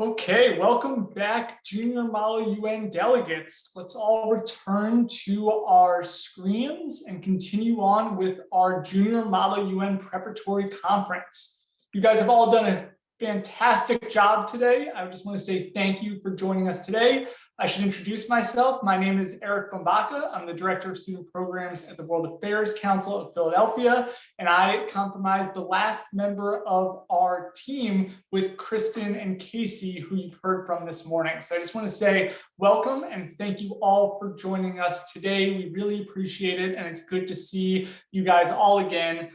Okay, welcome back, Junior Model UN delegates. Let's all return to our screens and continue on with our Junior Model UN Preparatory Conference. You guys have all done a fantastic job today. I just want to say thank you for joining us today. I should introduce myself. My name is Eric Bombaka. I'm the Director of Student Programs at the World Affairs Council of Philadelphia, and I compromise the last member of our team with Kristen and Casey, who you've heard from this morning. So I just want to say welcome and thank you all for joining us today. We really appreciate it, and it's good to see you guys all again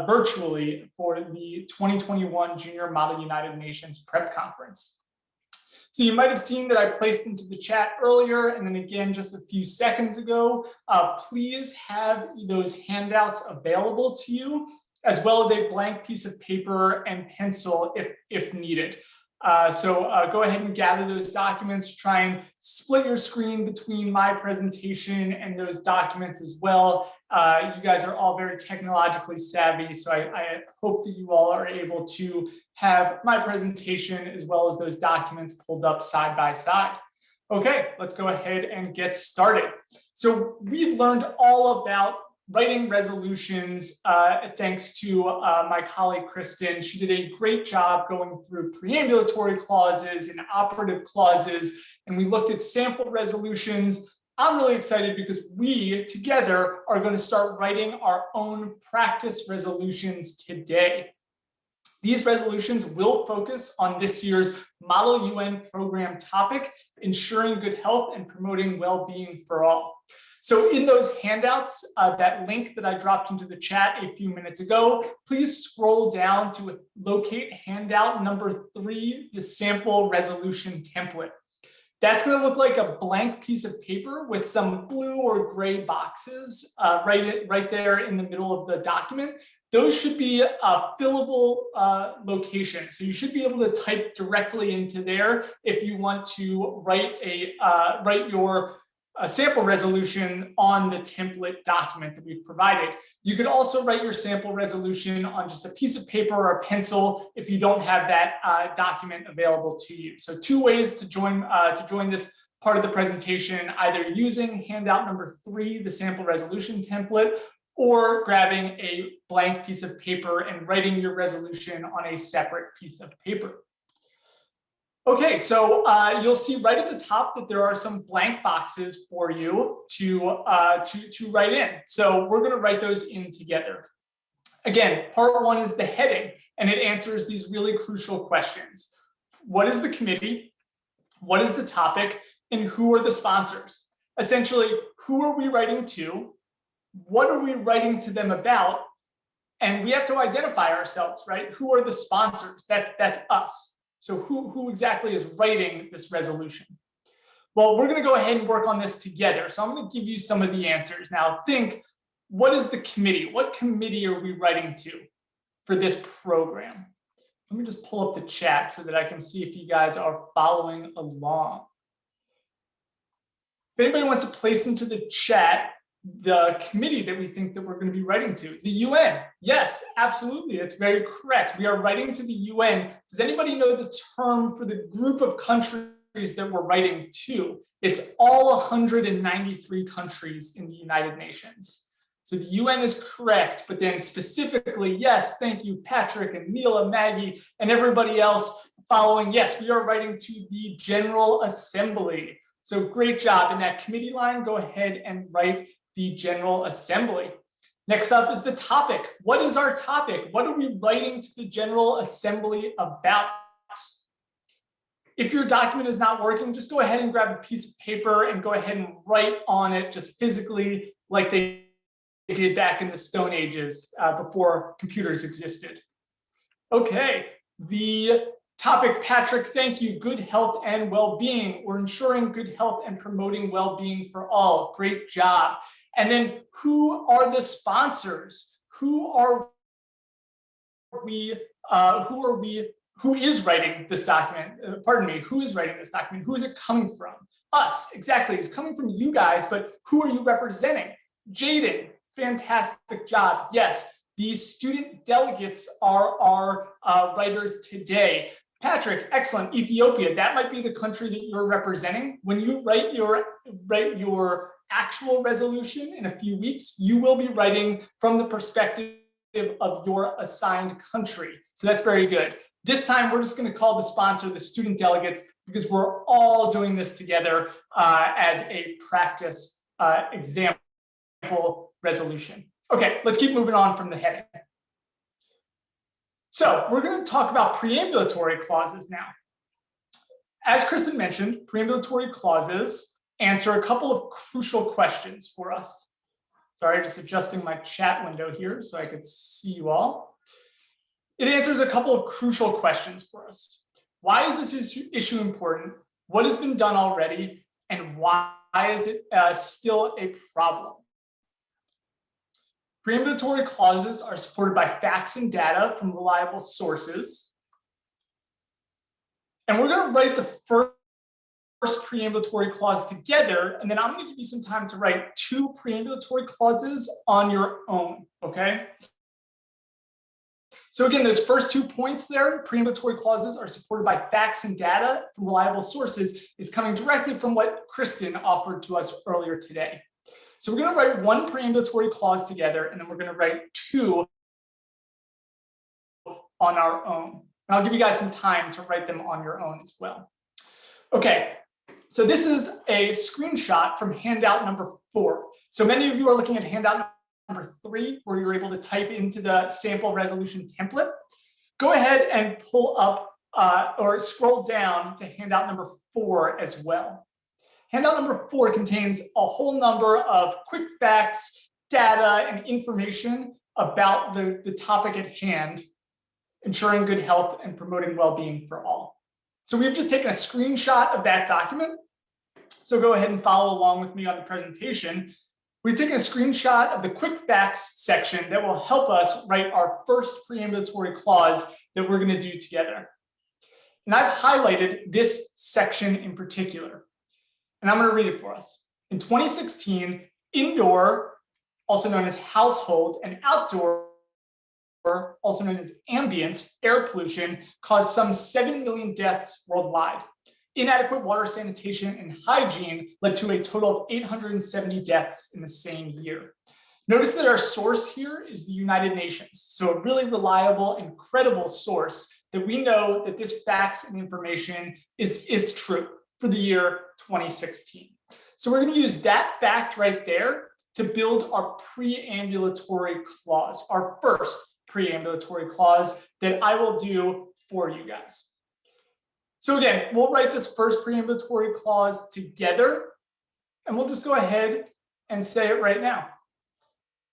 virtually for the 2021 Junior Model United Nations Prep Conference. So you might have seen that I placed into the chat earlier, and then again just a few seconds ago. Please have those handouts available to you, as well as a blank piece of paper and pencil if needed. So go ahead and gather those documents. Try and split your screen between my presentation and those documents as well. You guys are all very technologically savvy, so I hope that you all are able to have my presentation as well as those documents pulled up side by side. Okay, let's go ahead and get started. So we've learned all about writing resolutions thanks to my colleague Kristen. She did a great job going through preambulatory clauses and operative clauses, and we looked at sample resolutions. I'm really excited because we together are going to start writing our own practice resolutions today. These resolutions will focus on this year's Model UN program topic, ensuring good health and promoting well-being for all. So in those handouts, that link that I dropped into the chat a few minutes ago, please scroll down to locate handout number 3, the sample resolution template. That's going to look like a blank piece of paper with some blue or gray boxes right there in the middle of the document. Those should be fillable locations. So you should be able to type directly into there if you want to write your sample resolution on the template document that we've provided. You could also write your sample resolution on just a piece of paper or a pencil if you don't have that document available to you. So 2 ways to join this part of the presentation, either using handout number 3, the sample resolution template, or grabbing a blank piece of paper and writing your resolution on a separate piece of paper. Okay, so you'll see right at the top that there are some blank boxes for you to write in. So we're going to write those in together. Again, part 1 is the heading, and it answers these really crucial questions. What is the committee? What is the topic? And who are the sponsors? Essentially, who are we writing to? What are we writing to them about? And we have to identify ourselves, right? Who are the sponsors? That's us. So who exactly is writing this resolution? Well, we're going to go ahead and work on this together. So I'm going to give you some of the answers. Now think, what is the committee? What committee are we writing to for this program? Let me just pull up the chat so that I can see if you guys are following along. If anybody wants to place into the chat the committee that we think that we're going to be writing to, the UN. Yes, absolutely. It's very correct. We are writing to the UN. Does anybody know the term for the group of countries that we're writing to? It's all 193 countries in the United Nations. So the UN is correct, but then specifically, yes, thank you, Patrick and Neil and Maggie and everybody else following. Yes, we are writing to the General Assembly. So great job. In that committee line, go ahead and write the General Assembly. Next up is the topic. What is our topic? What are we writing to the General Assembly about? If your document is not working, just go ahead and grab a piece of paper and go ahead and write on it just physically like they did back in the Stone Ages before computers existed. Okay, the topic, Patrick, thank you. Good health and well-being. We're ensuring good health and promoting well-being for all. Great job. And then who are the sponsors? Who is writing this document? Who is writing this document? Who is it coming from? Us, exactly. It's coming from you guys, but who are you representing? Jaden, fantastic job. Yes, these student delegates are our writers today. Patrick, excellent. Ethiopia, that might be the country that you're representing. When you write your actual resolution in a few weeks, you will be writing from the perspective of your assigned country. So that's very good. This time, we're just going to call the sponsor the student delegates because we're all doing this together as a practice example resolution. Okay, let's keep moving on from the heading. So we're going to talk about preambulatory clauses now. As Kristen mentioned, preambulatory clauses answer a couple of crucial questions for us. Sorry, just adjusting my chat window here so I could see you all. It answers a couple of crucial questions for us. Why is this issue important? What has been done already? And why is it still a problem? Preambulatory clauses are supported by facts and data from reliable sources. And we're going to write the first preambulatory clause together, and then I'm going to give you some time to write 2 preambulatory clauses on your own, okay? So again, those first 2 points there, preambulatory clauses are supported by facts and data from reliable sources, is coming directly from what Kristen offered to us earlier today. So we're going to write 1 preambulatory clause together, and then we're going to write 2 on our own. And I'll give you guys some time to write them on your own as well. Okay, so this is a screenshot from handout number 4. So many of you are looking at handout number 3, where you're able to type into the sample resolution template. Go ahead and pull up or scroll down to handout number 4 as well. Handout number 4 contains a whole number of quick facts, data, and information about the topic at hand, ensuring good health and promoting well-being for all. So we've just taken a screenshot of that document. So go ahead and follow along with me on the presentation. We've taken a screenshot of the quick facts section that will help us write our first preambulatory clause that we're going to do together. And I've highlighted this section in particular. And I'm going to read it for us. In 2016, indoor, also known as household, and outdoor, also known as ambient, air pollution caused some 7 million deaths worldwide. Inadequate water sanitation and hygiene led to a total of 870 deaths in the same year. Notice that our source here is the United Nations. So a really reliable and credible source that we know that this facts and information is true for the year 2016. So we're going to use that fact right there to build our preambulatory clause, our first preambulatory clause that I will do for you guys. So again, we'll write this first preambulatory clause together, and we'll just go ahead and say it right now.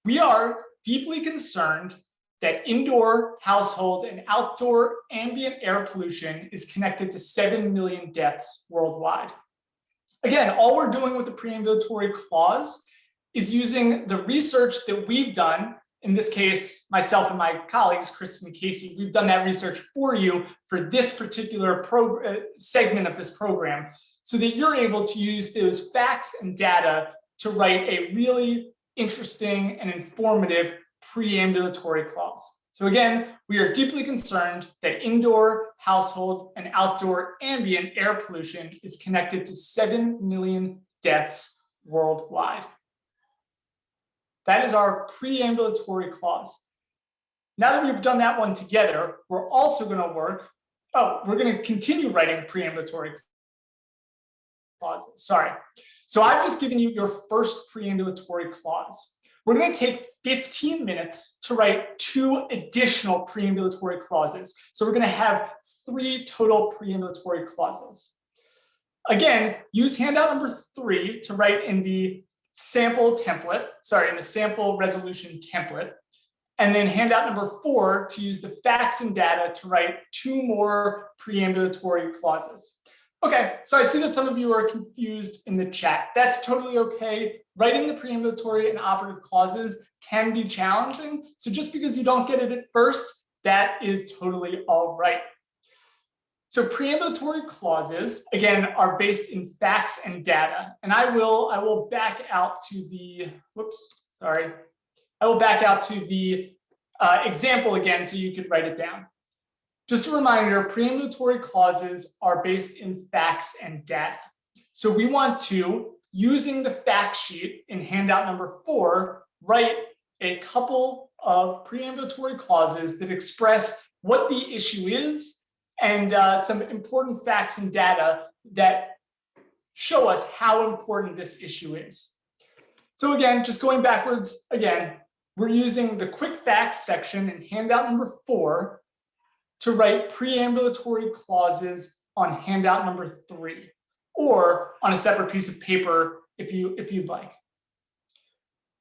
We are deeply concerned that indoor, household, and outdoor ambient air pollution is connected to 7 million deaths worldwide. Again, all we're doing with the preambulatory clause is using the research that we've done. In this case, myself and my colleagues, Kristen and Casey, we've done that research for you for this particular segment of this program, so that you're able to use those facts and data to write a really interesting and informative preambulatory clause. So again, we are deeply concerned that indoor, household, and outdoor ambient air pollution is connected to 7 million deaths worldwide. That is our preambulatory clause. Now that we've done that one together, we're also going to continue writing preambulatory clauses. Sorry. So I've just given you your first preambulatory clause. We're going to take 15 minutes to write 2 additional preambulatory clauses. So we're going to have 3 total preambulatory clauses. Again, use handout number 3 to write in the sample resolution template. And then handout number 4 to use the facts and data to write 2 more preambulatory clauses. Okay, so I see that some of you are confused in the chat. That's totally okay. Writing the preambulatory and operative clauses can be challenging. So just because you don't get it at first, that is totally all right. So preambulatory clauses, again, are based in facts and data. And I will back out to the, I will back out to the example again so you could write it down. Just a reminder, preambulatory clauses are based in facts and data. So we want to, using the fact sheet in handout number 4, write a couple of preambulatory clauses that express what the issue is and some important facts and data that show us how important this issue is. So again, just going backwards again, we're using the quick facts section in handout number 4 to write preambulatory clauses on handout number 3, or on a separate piece of paper if you'd like.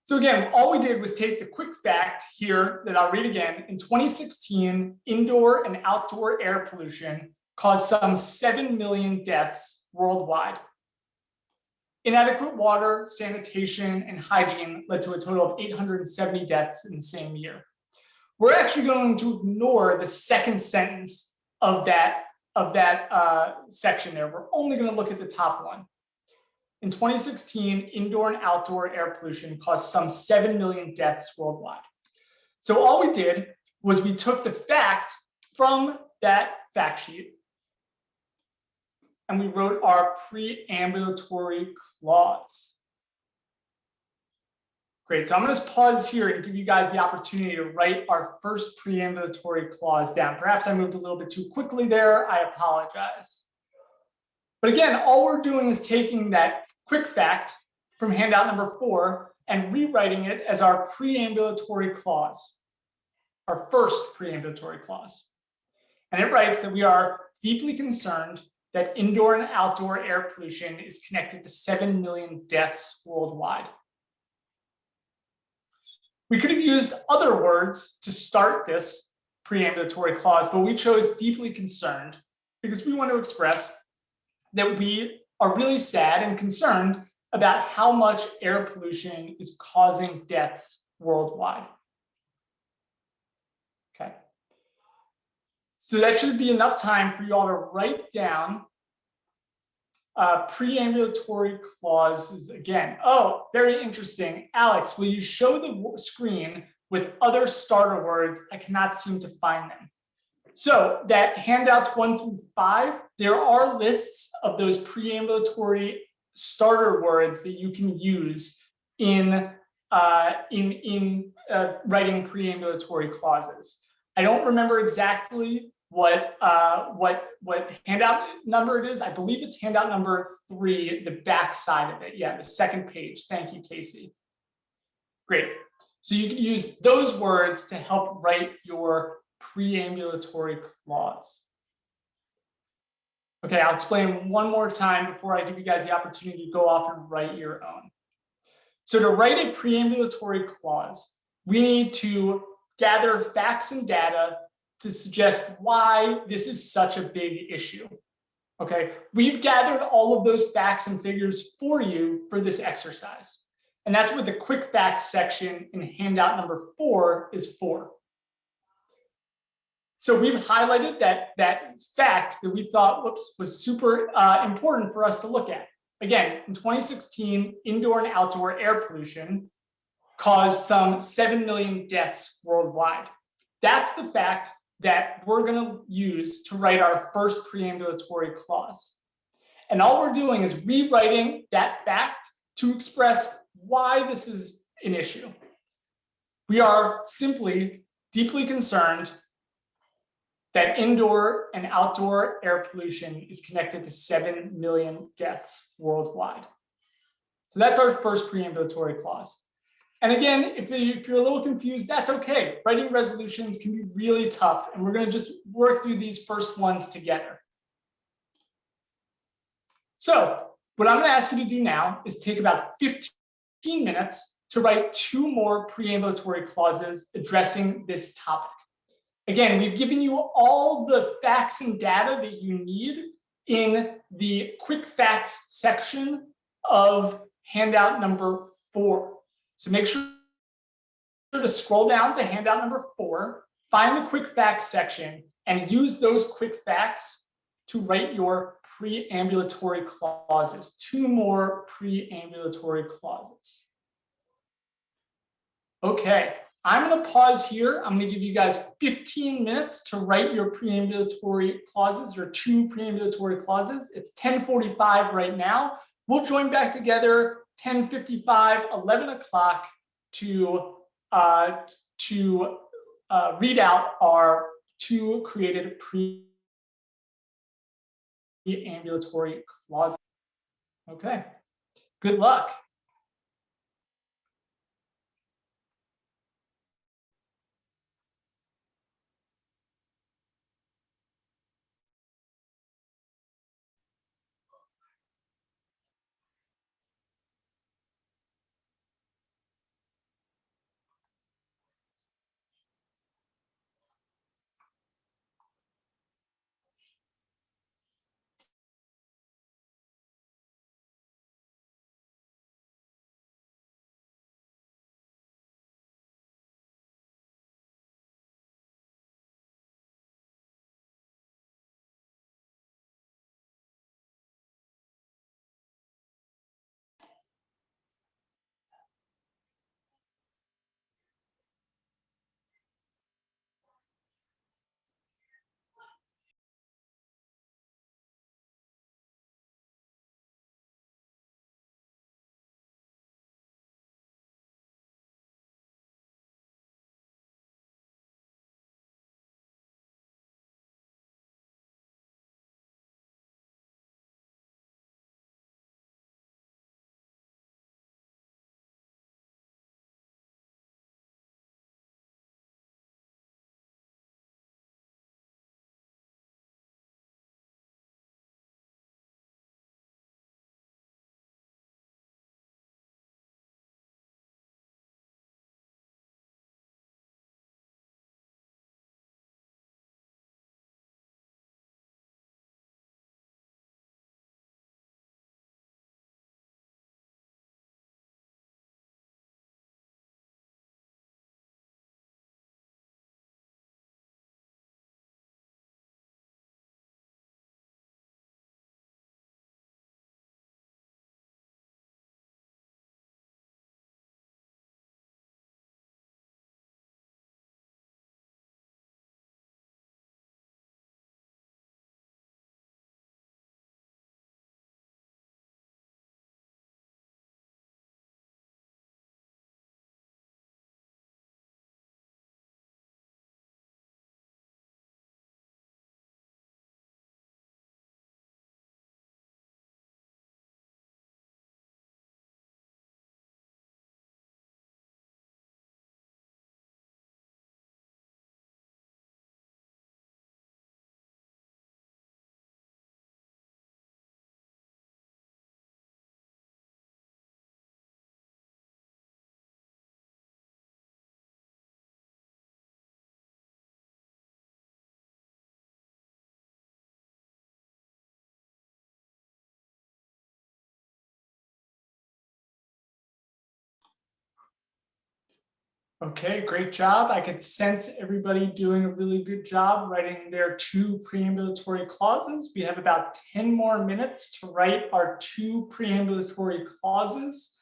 So again, all we did was take the quick fact here that I'll read again. In 2016, indoor and outdoor air pollution caused some 7 million deaths worldwide. Inadequate water, sanitation, and hygiene led to a total of 870 deaths in the same year. We're actually going to ignore the second sentence of that section there. We're only going to look at the top one. In 2016, indoor and outdoor air pollution caused some 7 million deaths worldwide. So all we did was we took the fact from that fact sheet and we wrote our preambulatory clause. Great, so I'm going to pause here and give you guys the opportunity to write our first preambulatory clause down. Perhaps I moved a little bit too quickly there, I apologize. But again, all we're doing is taking that quick fact from handout number 4 and rewriting it as our preambulatory clause, our first preambulatory clause. And it writes that we are deeply concerned that indoor and outdoor air pollution is connected to 7 million deaths worldwide. We could have used other words to start this preambulatory clause, but we chose deeply concerned because we want to express that we are really sad and concerned about how much air pollution is causing deaths worldwide. Okay. So that should be enough time for you all to write down preambulatory clauses again. Oh, very interesting. Alex, will you show the screen with other starter words? I cannot seem to find them. So that handouts 1 through 5, there are lists of those preambulatory starter words that you can use in writing preambulatory clauses. I don't remember exactly what handout number it is. I believe it's handout number 3, the back side of it. Yeah, the second page. Thank you, Casey. Great. So you can use those words to help write your preambulatory clause. Okay, I'll explain one more time before I give you guys the opportunity to go off and write your own. So to write a preambulatory clause, we need to gather facts and data to suggest why this is such a big issue. Okay, we've gathered all of those facts and figures for you for this exercise. And that's what the quick facts section in handout number 4 is for. So we've highlighted that fact that we thought was super important for us to look at. Again, in 2016, indoor and outdoor air pollution caused some 7 million deaths worldwide. That's the fact that we're going to use to write our first preambulatory clause. And all we're doing is rewriting that fact to express why this is an issue. We are simply deeply concerned that indoor and outdoor air pollution is connected to 7 million deaths worldwide. So that's our first preambulatory clause. And again, if you're a little confused, that's okay. Writing resolutions can be really tough, and we're going to just work through these first ones together. So what I'm going to ask you to do now is take about 15 minutes to write 2 more preambulatory clauses addressing this topic. Again, we've given you all the facts and data that you need in the quick facts section of handout number 4. So make sure to scroll down to handout number 4, find the quick facts section, and use those quick facts to write your preambulatory clauses. 2 more preambulatory clauses. Okay, I'm going to pause here. I'm going to give you guys 15 minutes to write your preambulatory clauses, your 2 preambulatory clauses. It's 10:45 right now. We'll join back together 10:55, 11 o'clock to read out our 2 created preambulatory clauses. Okay, good luck. Okay, great job. I could sense everybody doing a really good job writing their 2 preambulatory clauses. We have about 10 more minutes to write our 2 preambulatory clauses.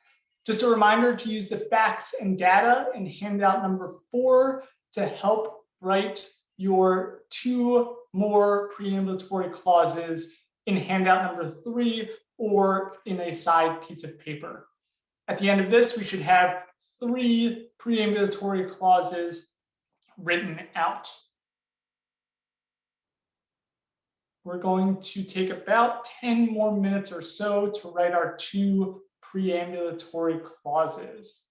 Just a reminder to use the facts and data in handout number 4 to help write your 2 more preambulatory clauses in handout number 3 or in a side piece of paper. At the end of this, we should have 3 preambulatory clauses written out. We're going to take about 10 more minutes or so to write our 2 preambulatory clauses.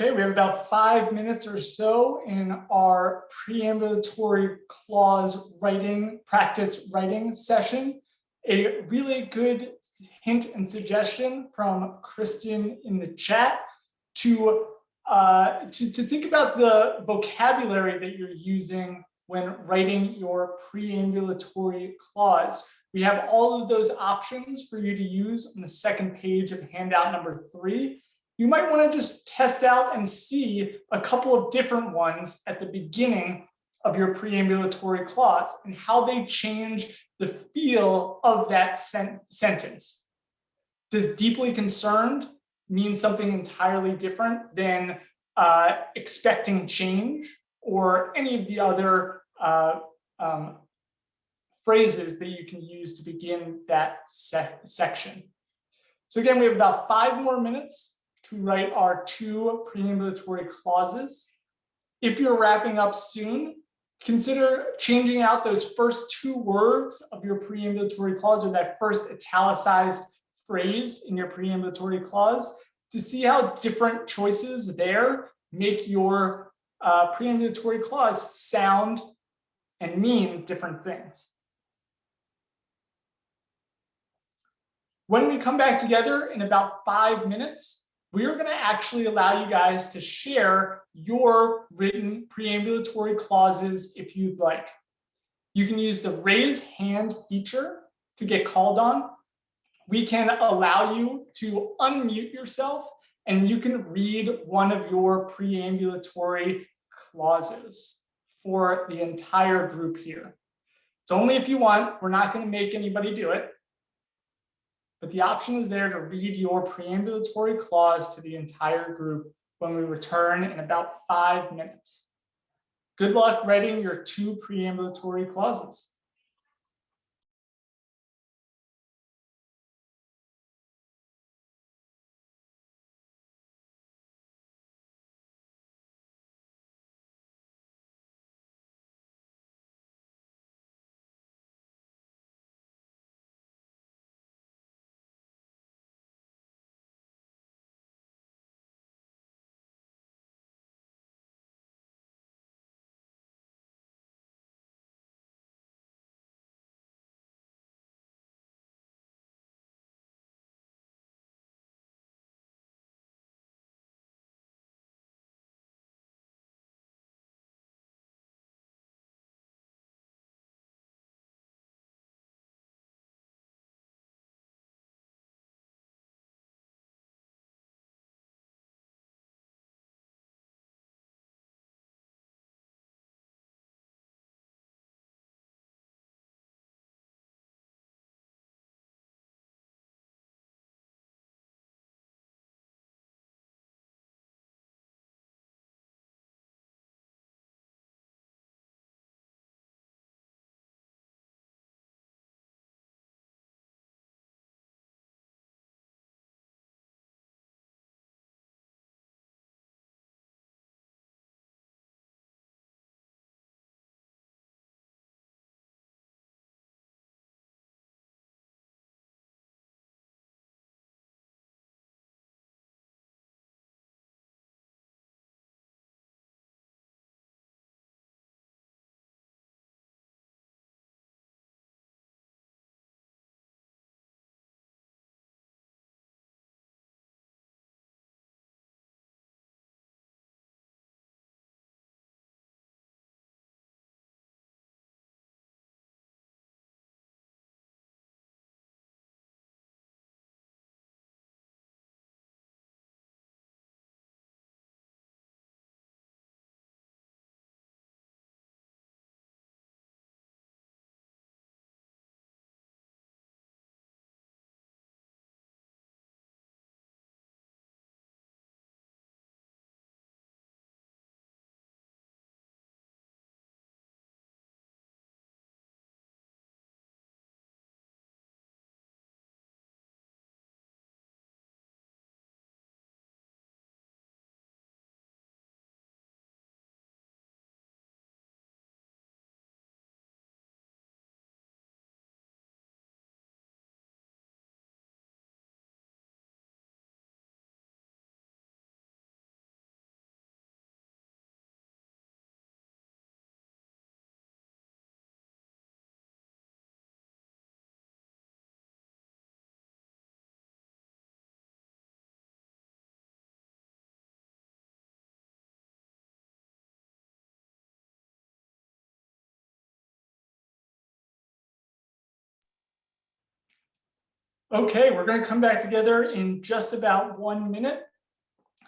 Okay, we have about 5 minutes or so in our preambulatory clause writing, practice writing session. A really good hint and suggestion from Kristen in the chat to think about the vocabulary that you're using when writing your preambulatory clause. We have all of those options for you to use on the second page of handout number 3. You might want to just test out and see a couple of different ones at the beginning of your preambulatory clause and how they change the feel of that sentence. Does deeply concerned mean something entirely different than expecting change or any of the other phrases that you can use to begin that section? So again, we have about 5 more minutes to write our 2 preambulatory clauses. If you're wrapping up soon, consider changing out those first 2 words of your preambulatory clause, or that first italicized phrase in your preambulatory clause, to see how different choices there make your preambulatory clause sound and mean different things. When we come back together in about 5 minutes, we're going to actually allow you guys to share your written preambulatory clauses if you'd like. You can use the raise hand feature to get called on. We can allow you to unmute yourself and you can read one of your preambulatory clauses for the entire group here. It's only if you want. We're not going to make anybody do it. But the option is there to read your preambulatory clause to the entire group when we return in about 5 minutes. Good luck writing your 2 preambulatory clauses. Okay, we're going to come back together in just about 1 minute.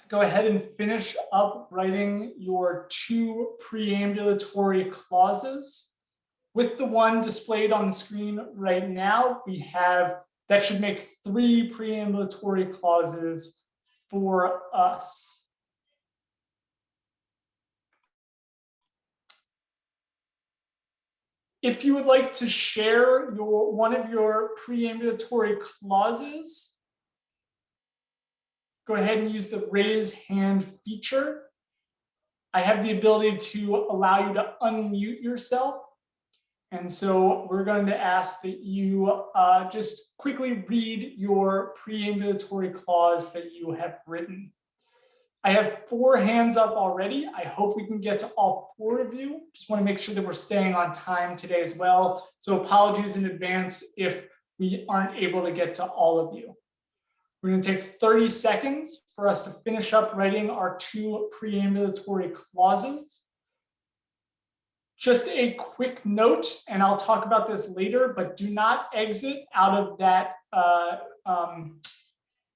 Go ahead and finish up writing your 2 preambulatory clauses. With the one displayed on the screen right now, we have, that should make 3 preambulatory clauses for us. If you would like to share one of your preambulatory clauses, go ahead and use the raise hand feature. I have the ability to allow you to unmute yourself. And so we're going to ask that you just quickly read your preambulatory clause that you have written. I have 4 hands up already. I hope we can get to all 4 of you. Just want to make sure that we're staying on time today as well. So apologies in advance if we aren't able to get to all of you. We're going to take 30 seconds for us to finish up writing our 2 preambulatory clauses. Just a quick note, and I'll talk about this later, but do not exit out of that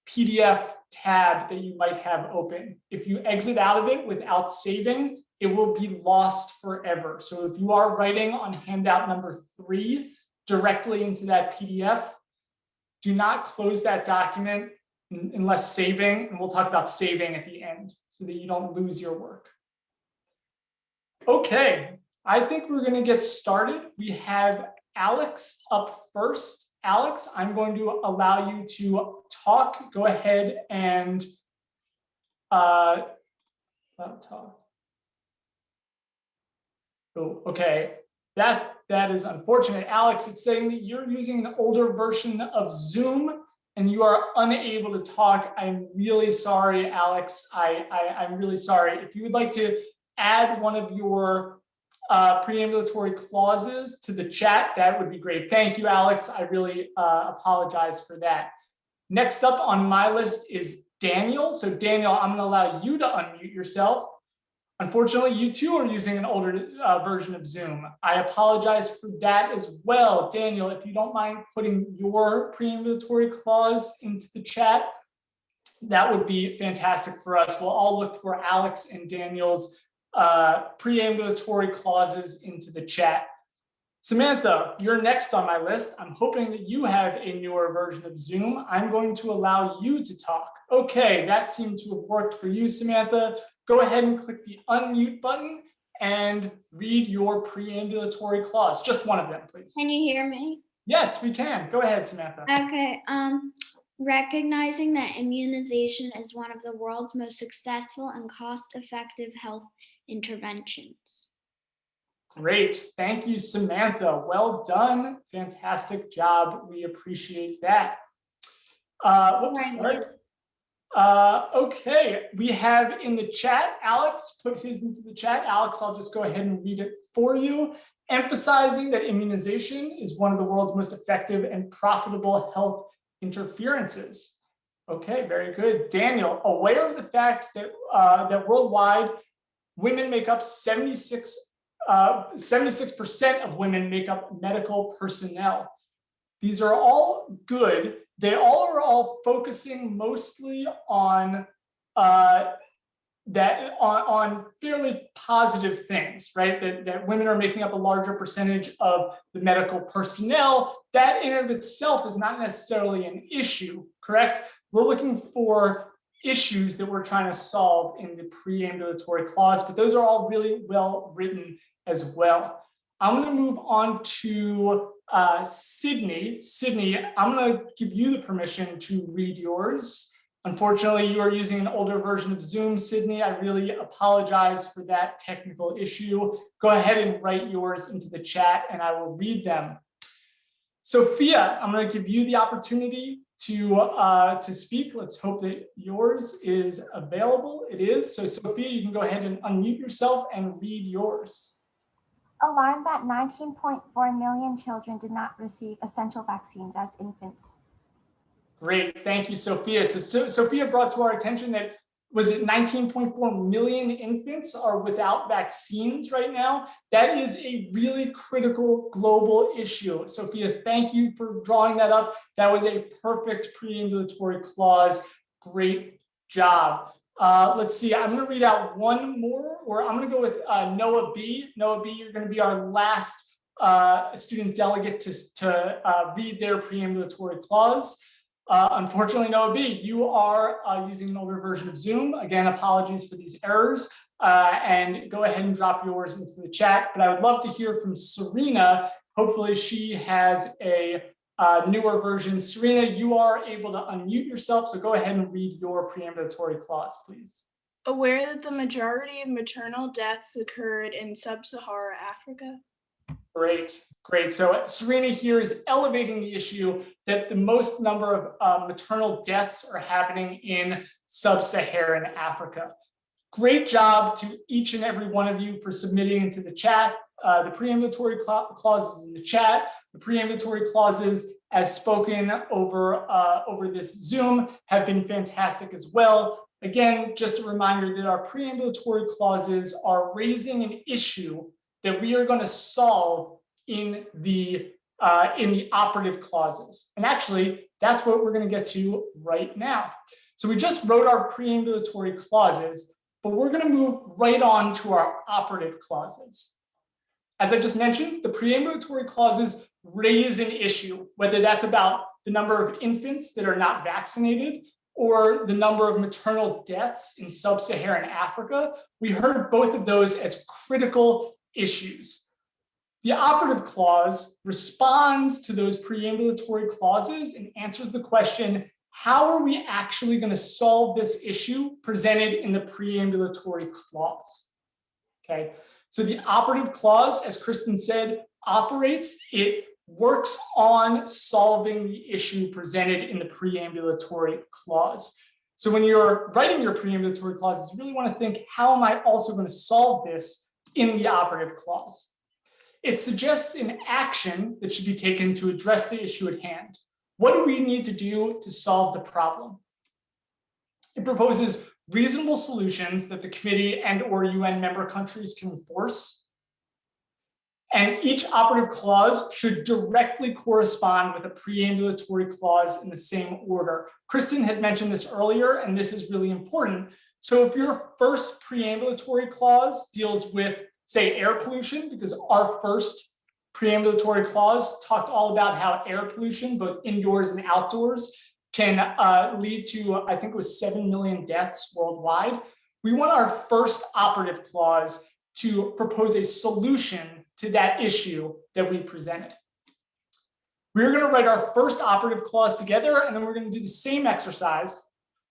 PDF tab that you might have open. If you exit out of it without saving, it will be lost forever. So if you are writing on handout number 3 directly into that PDF, do not close that document unless saving, and we'll talk about saving at the end so that you don't lose your work. Okay, I think we're going to get started. We have Alex up first. Alex, I'm going to allow you to talk. Go ahead and talk. Oh, okay. That is unfortunate. Alex, it's saying that you're using an older version of Zoom and you are unable to talk. I'm really sorry, Alex. I'm really sorry. If you would like to add one of your preambulatory clauses to the chat, that would be great. Thank you, Alex. I really apologize for that. Next up on my list is Daniel. So Daniel, I'm going to allow you to unmute yourself. Unfortunately, you too are using an older version of Zoom. I apologize for that as well. Daniel, if you don't mind putting your preambulatory clause into the chat, that would be fantastic for us. We'll all look for Alex and Daniel's preambulatory clauses into the chat. Samantha, you're next on my list. I'm hoping that you have a newer version of Zoom. I'm going to allow you to talk. Okay, that seemed to have worked for you, Samantha. Go ahead and click the unmute button and read your preambulatory clause. Just one of them, please. Can you hear me? Yes, we can. Go ahead, Samantha. Okay. Recognizing that immunization is one of the world's most successful and cost-effective health interventions. Great. Thank you, Samantha. Well done. Fantastic job. We appreciate that. Okay, we have in the chat, Alex put his into the chat. Alex, I'll just go ahead and read it for you. Emphasizing that immunization is one of the world's most effective and profitable health interferences. Okay, very good. Daniel, aware of the fact that that worldwide women make up 76% of women make up medical personnel. These are all good. They are all focusing mostly on on fairly positive things, right? That women are making up a larger percentage of the medical personnel. That in and of itself is not necessarily an issue, correct? We're looking for issues that we're trying to solve in the preambulatory clause, but those are all really well written as well. I'm going to move on to Sydney. Sydney, I'm going to give you the permission to read yours. Unfortunately, you are using an older version of Zoom, Sydney. I really apologize for that technical issue. Go ahead and write yours into the chat and I will read them. Sophia, I'm going to give you the opportunity to speak. Let's hope that yours is available. It is. So Sophia, you can go ahead and unmute yourself and read yours. Alarmed that 19.4 million children did not receive essential vaccines as infants. Great, thank you, Sophia. So Sophia brought to our attention that was it 19.4 million infants are without vaccines right now. That is a really critical global issue. Sophia, thank you for drawing that up. That was a perfect preambulatory clause. Great job. Let's see, I'm going to read out one more, or I'm going to go with Noah B. Noah B, you're going to be our last student delegate to read their preambulatory clause. Unfortunately, Noah B, you are using an older version of Zoom. Again, apologies for these errors. And go ahead and drop yours into the chat. But I would love to hear from Serena. Hopefully she has a newer version. Serena, you are able to unmute yourself. So go ahead and read your preambulatory clause, please. Aware that the majority of maternal deaths occurred in sub-Saharan Africa. Great, great. So Serena here is elevating the issue that the most number of maternal deaths are happening in sub-Saharan Africa. Great job to each and every one of you for submitting into the chat. The preambulatory clauses in the chat, the preambulatory clauses as spoken over this Zoom have been fantastic as well. Again, just a reminder that our preambulatory clauses are raising an issue that we are going to solve in the operative clauses. And actually, that's what we're going to get to right now. So we just wrote our preambulatory clauses, but we're going to move right on to our operative clauses. As I just mentioned, the preambulatory clauses raise an issue, whether that's about the number of infants that are not vaccinated or the number of maternal deaths in sub-Saharan Africa. We heard both of those as critical issues. The operative clause responds to those preambulatory clauses and answers the question, how are we actually going to solve this issue presented in the preambulatory clause? Okay, so the operative clause, as Kristen said, operates, it works on solving the issue presented in the preambulatory clause. So when you're writing your preambulatory clauses, you really want to think, how am I also going to solve this in the operative clause? It suggests an action that should be taken to address the issue at hand. What do we need to do to solve the problem? It proposes reasonable solutions that the committee and/or UN member countries can enforce. And each operative clause should directly correspond with a preambulatory clause in the same order. Kristen had mentioned this earlier, and this is really important. So if your first preambulatory clause deals with, say, air pollution, because our first preambulatory clause talked all about how air pollution, both indoors and outdoors, can lead to, I think it was 7 million deaths worldwide. We want our first operative clause to propose a solution to that issue that we presented. We're going to write our first operative clause together, and then we're going to do the same exercise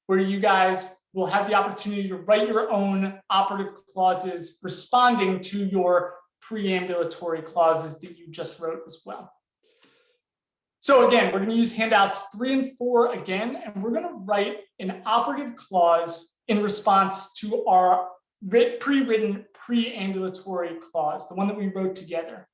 where you guys will have the opportunity to write your own operative clauses responding to your preambulatory clauses that you just wrote as well. So again, we're going to use handouts 3 and 4 again, and we're going to write an operative clause in response to our pre-written preambulatory clause, the one that we wrote together.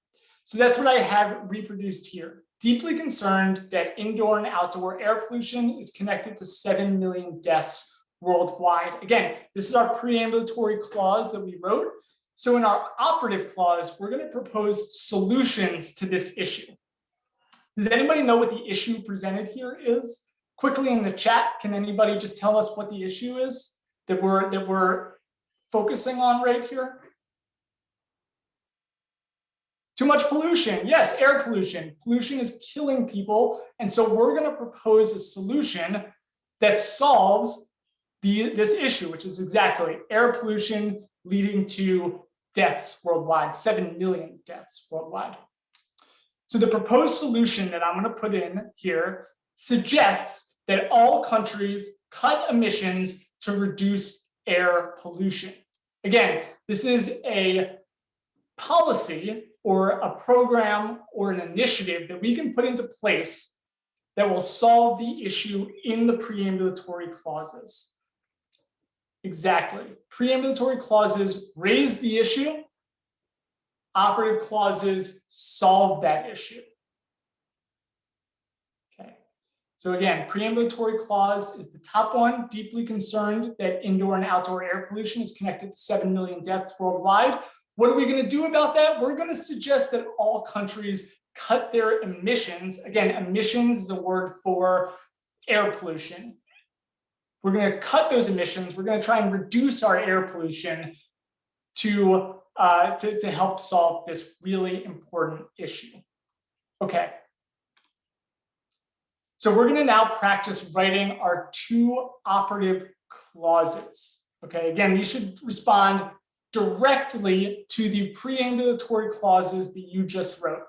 So that's what I have reproduced here. Deeply concerned that indoor and outdoor air pollution is connected to 7 million deaths worldwide. Again, this is our preambulatory clause that we wrote. So in our operative clause, we're going to propose solutions to this issue. Does anybody know what the issue presented here is? Quickly in the chat, can anybody just tell us what the issue is that we're focusing on right here? Too much pollution. Yes, air pollution. Pollution is killing people. And so we're going to propose a solution that solves this issue, which is exactly air pollution leading to deaths worldwide, 7 million deaths worldwide. So the proposed solution that I'm going to put in here suggests that all countries cut emissions to reduce air pollution. Again, this is a policy or a program or an initiative that we can put into place that will solve the issue in the preambulatory clauses. Exactly. Preambulatory clauses raise the issue. Operative clauses solve that issue. Okay. So again, preambulatory clause is the top one, deeply concerned that indoor and outdoor air pollution is connected to 7 million deaths worldwide. What are we going to do about that? We're going to suggest that all countries cut their emissions. Again, emissions is a word for air pollution. We're going to cut those emissions. We're going to try and reduce our air pollution to help solve this really important issue. Okay. So we're going to now practice writing our 2 operative clauses. Okay, again, you should respond directly to the preambulatory clauses that you just wrote.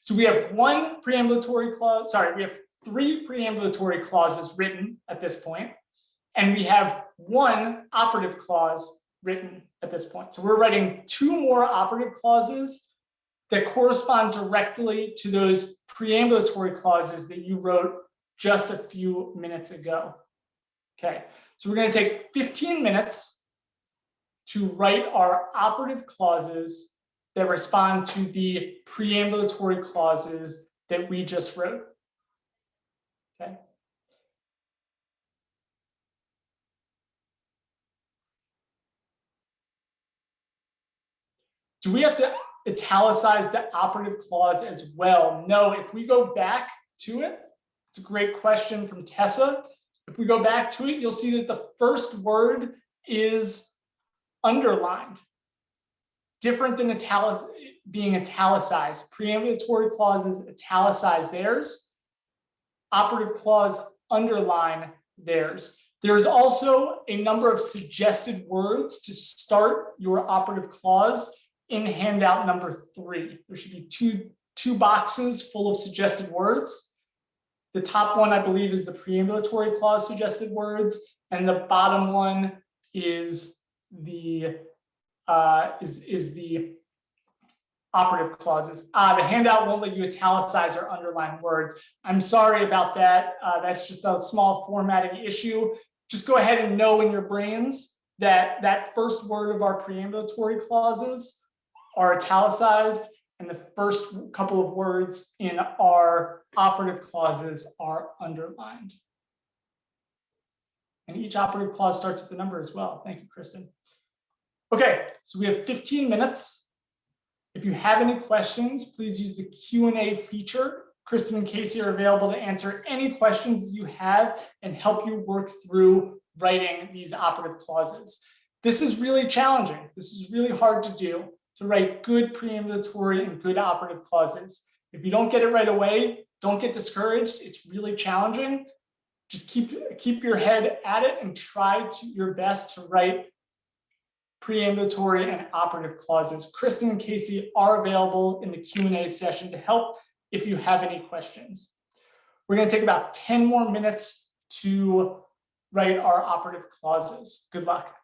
So we have 1 preambulatory clause, we have 3 preambulatory clauses written at this point, and we have 1 operative clause written at this point. So we're writing 2 more operative clauses that correspond directly to those preambulatory clauses that you wrote just a few minutes ago. Okay, so we're going to take 15 minutes to write our operative clauses that respond to the preambulatory clauses that we just wrote. Okay. Do we have to italicize the operative clause as well? No, if we go back to it, it's a great question from Tessa. If we go back to it, you'll see that the first word is underlined, different than being italicized. Preambulatory clauses italicize theirs. Operative clause underline theirs. There's also a number of suggested words to start your operative clause in handout number 3. There should be two boxes full of suggested words. The top one, I believe, is the preambulatory clause suggested words, and the bottom one is the operative clauses. The handout won't let you italicize or underline words. I'm sorry about that. That's just a small formatting issue. Just go ahead and know in your brains that that first word of our preambulatory clauses are italicized, and the first couple of words in our operative clauses are underlined. And each operative clause starts with a number as well. Thank you, Kristen. Okay, so we have 15 minutes. If you have any questions, please use the Q&A feature. Kristen and Casey are available to answer any questions that you have and help you work through writing these operative clauses. This is really challenging. This is really hard to do, to write good preambulatory and good operative clauses. If you don't get it right away, don't get discouraged. It's really challenging. Just keep your head at it and try your best to write preambulatory and operative clauses. Kristen and Casey are available in the Q&A session to help if you have any questions. We're going to take about 10 more minutes to write our operative clauses. Good luck.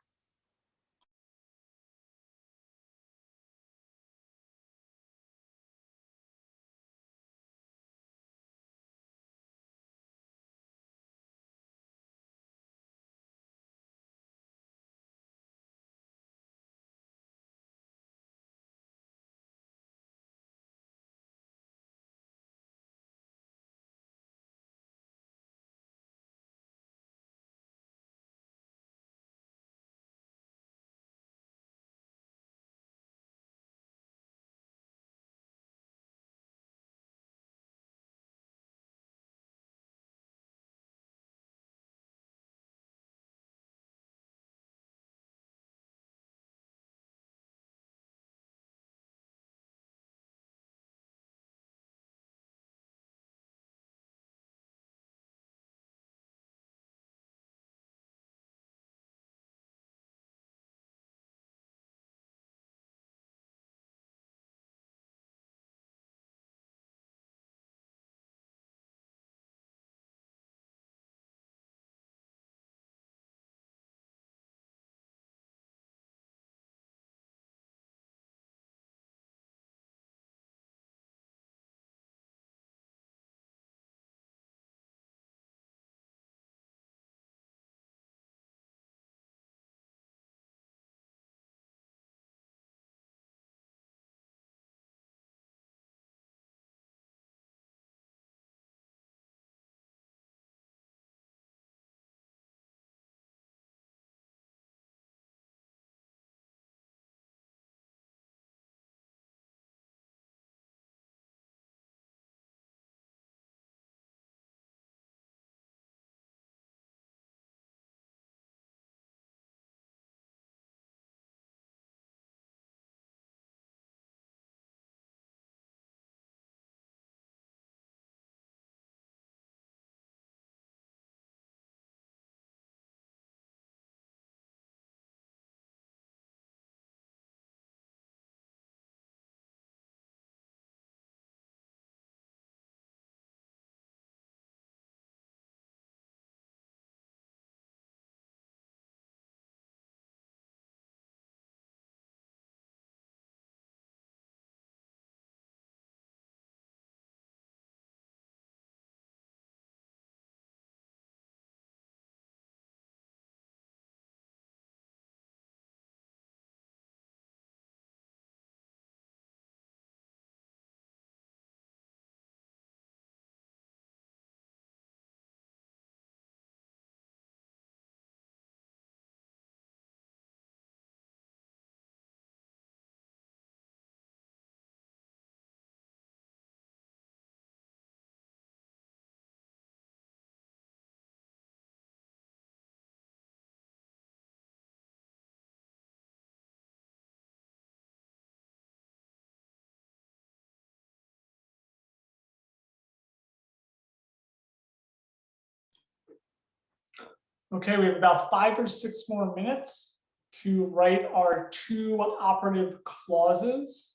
Okay, we have about 5 or 6 more minutes to write our 2 operative clauses.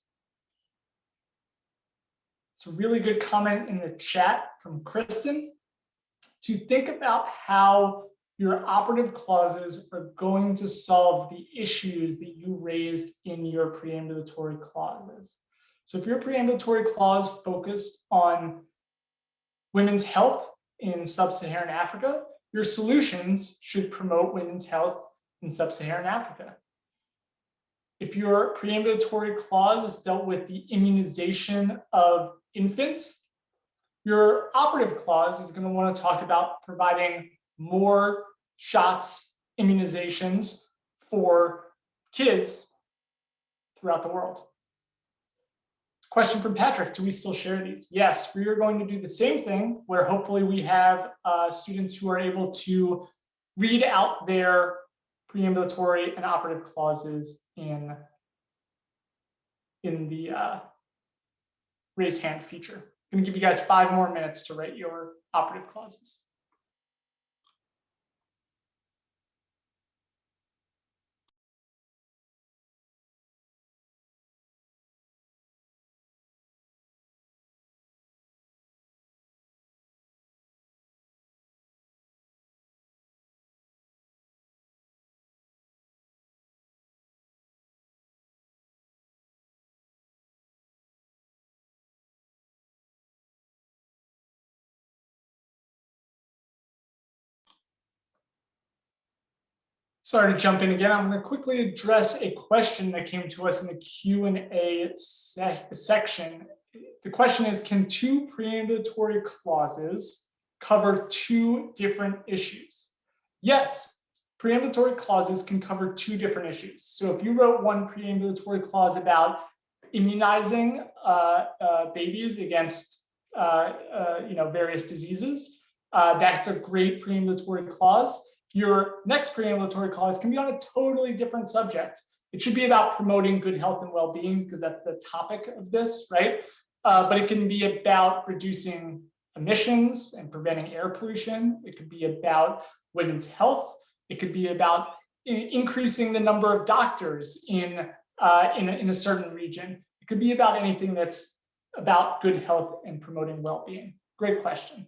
It's a really good comment in the chat from Kristen to think about how your operative clauses are going to solve the issues that you raised in your preambulatory clauses. So if your preambulatory clause focused on women's health in sub-Saharan Africa, your solutions should promote women's health in sub-Saharan Africa. If your preambulatory clause is dealt with the immunization of infants, your operative clause is going to want to talk about providing more shots, immunizations for kids throughout the world. Question from Patrick, do we still share these? Yes, we are going to do the same thing where hopefully we have students who are able to read out their preambulatory and operative clauses in the raise hand feature. I'm going to give you guys 5 more minutes to write your operative clauses. Sorry to jump in again. I'm going to quickly address a question that came to us in the Q&A section. The question is, can 2 preambulatory clauses cover 2 different issues? Yes, preambulatory clauses can cover 2 different issues. So if you wrote one preambulatory clause about immunizing babies against various diseases, that's a great preambulatory clause. Your next preambulatory clause can be on a totally different subject. It should be about promoting good health and well-being because that's the topic of this, right? But it can be about reducing emissions and preventing air pollution. It could be about women's health. It could be about increasing the number of doctors in a certain region. It could be about anything that's about good health and promoting well-being. Great question.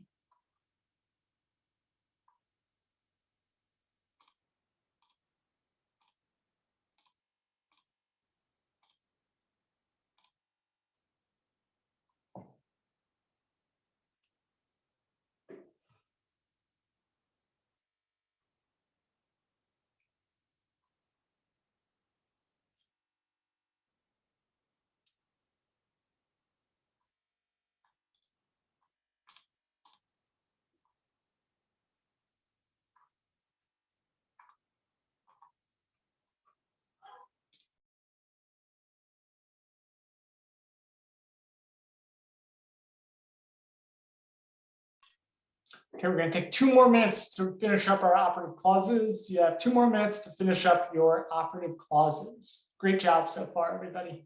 Okay, we're going to take 2 more minutes to finish up our operative clauses. You have 2 more minutes to finish up your operative clauses. Great job so far, everybody.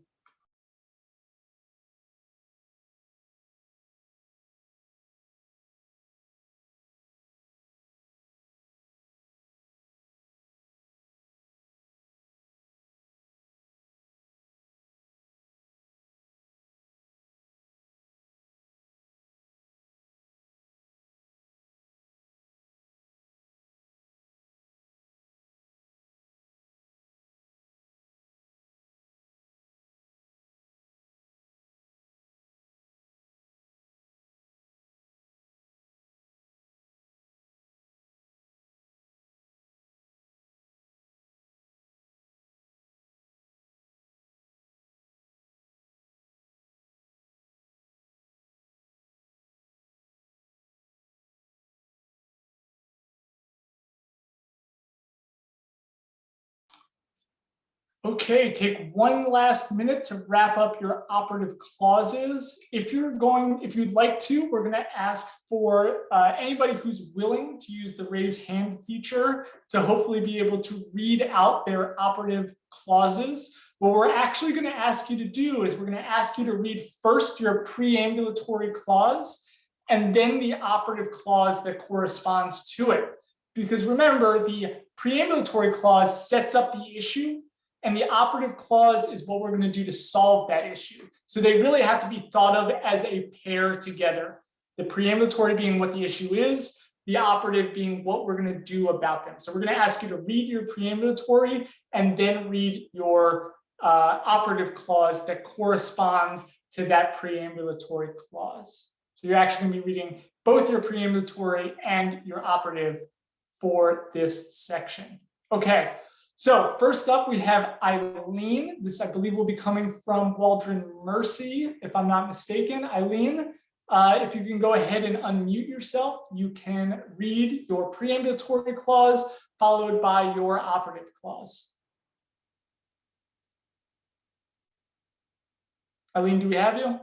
Okay, take 1 last minute to wrap up your operative clauses. If you'd like to, we're going to ask for anybody who's willing to use the raise hand feature to hopefully be able to read out their operative clauses. What we're actually going to ask you to do is we're going to ask you to read first your preambulatory clause and then the operative clause that corresponds to it. because remember, the preambulatory clause sets up the issue, and the operative clause is what we're going to do to solve that issue. So they really have to be thought of as a pair together. The preambulatory being what the issue is, the operative being what we're going to do about them. So we're going to ask you to read your preambulatory and then read your operative clause that corresponds to that preambulatory clause. So you're actually going to be reading both your preambulatory and your operative for this section. Okay, so first up we have Eileen. This, I believe, will be coming from Waldron Mercy, if I'm not mistaken. Eileen, if you can go ahead and unmute yourself, you can read your preambulatory clause followed by your operative clause. Eileen, do we have you?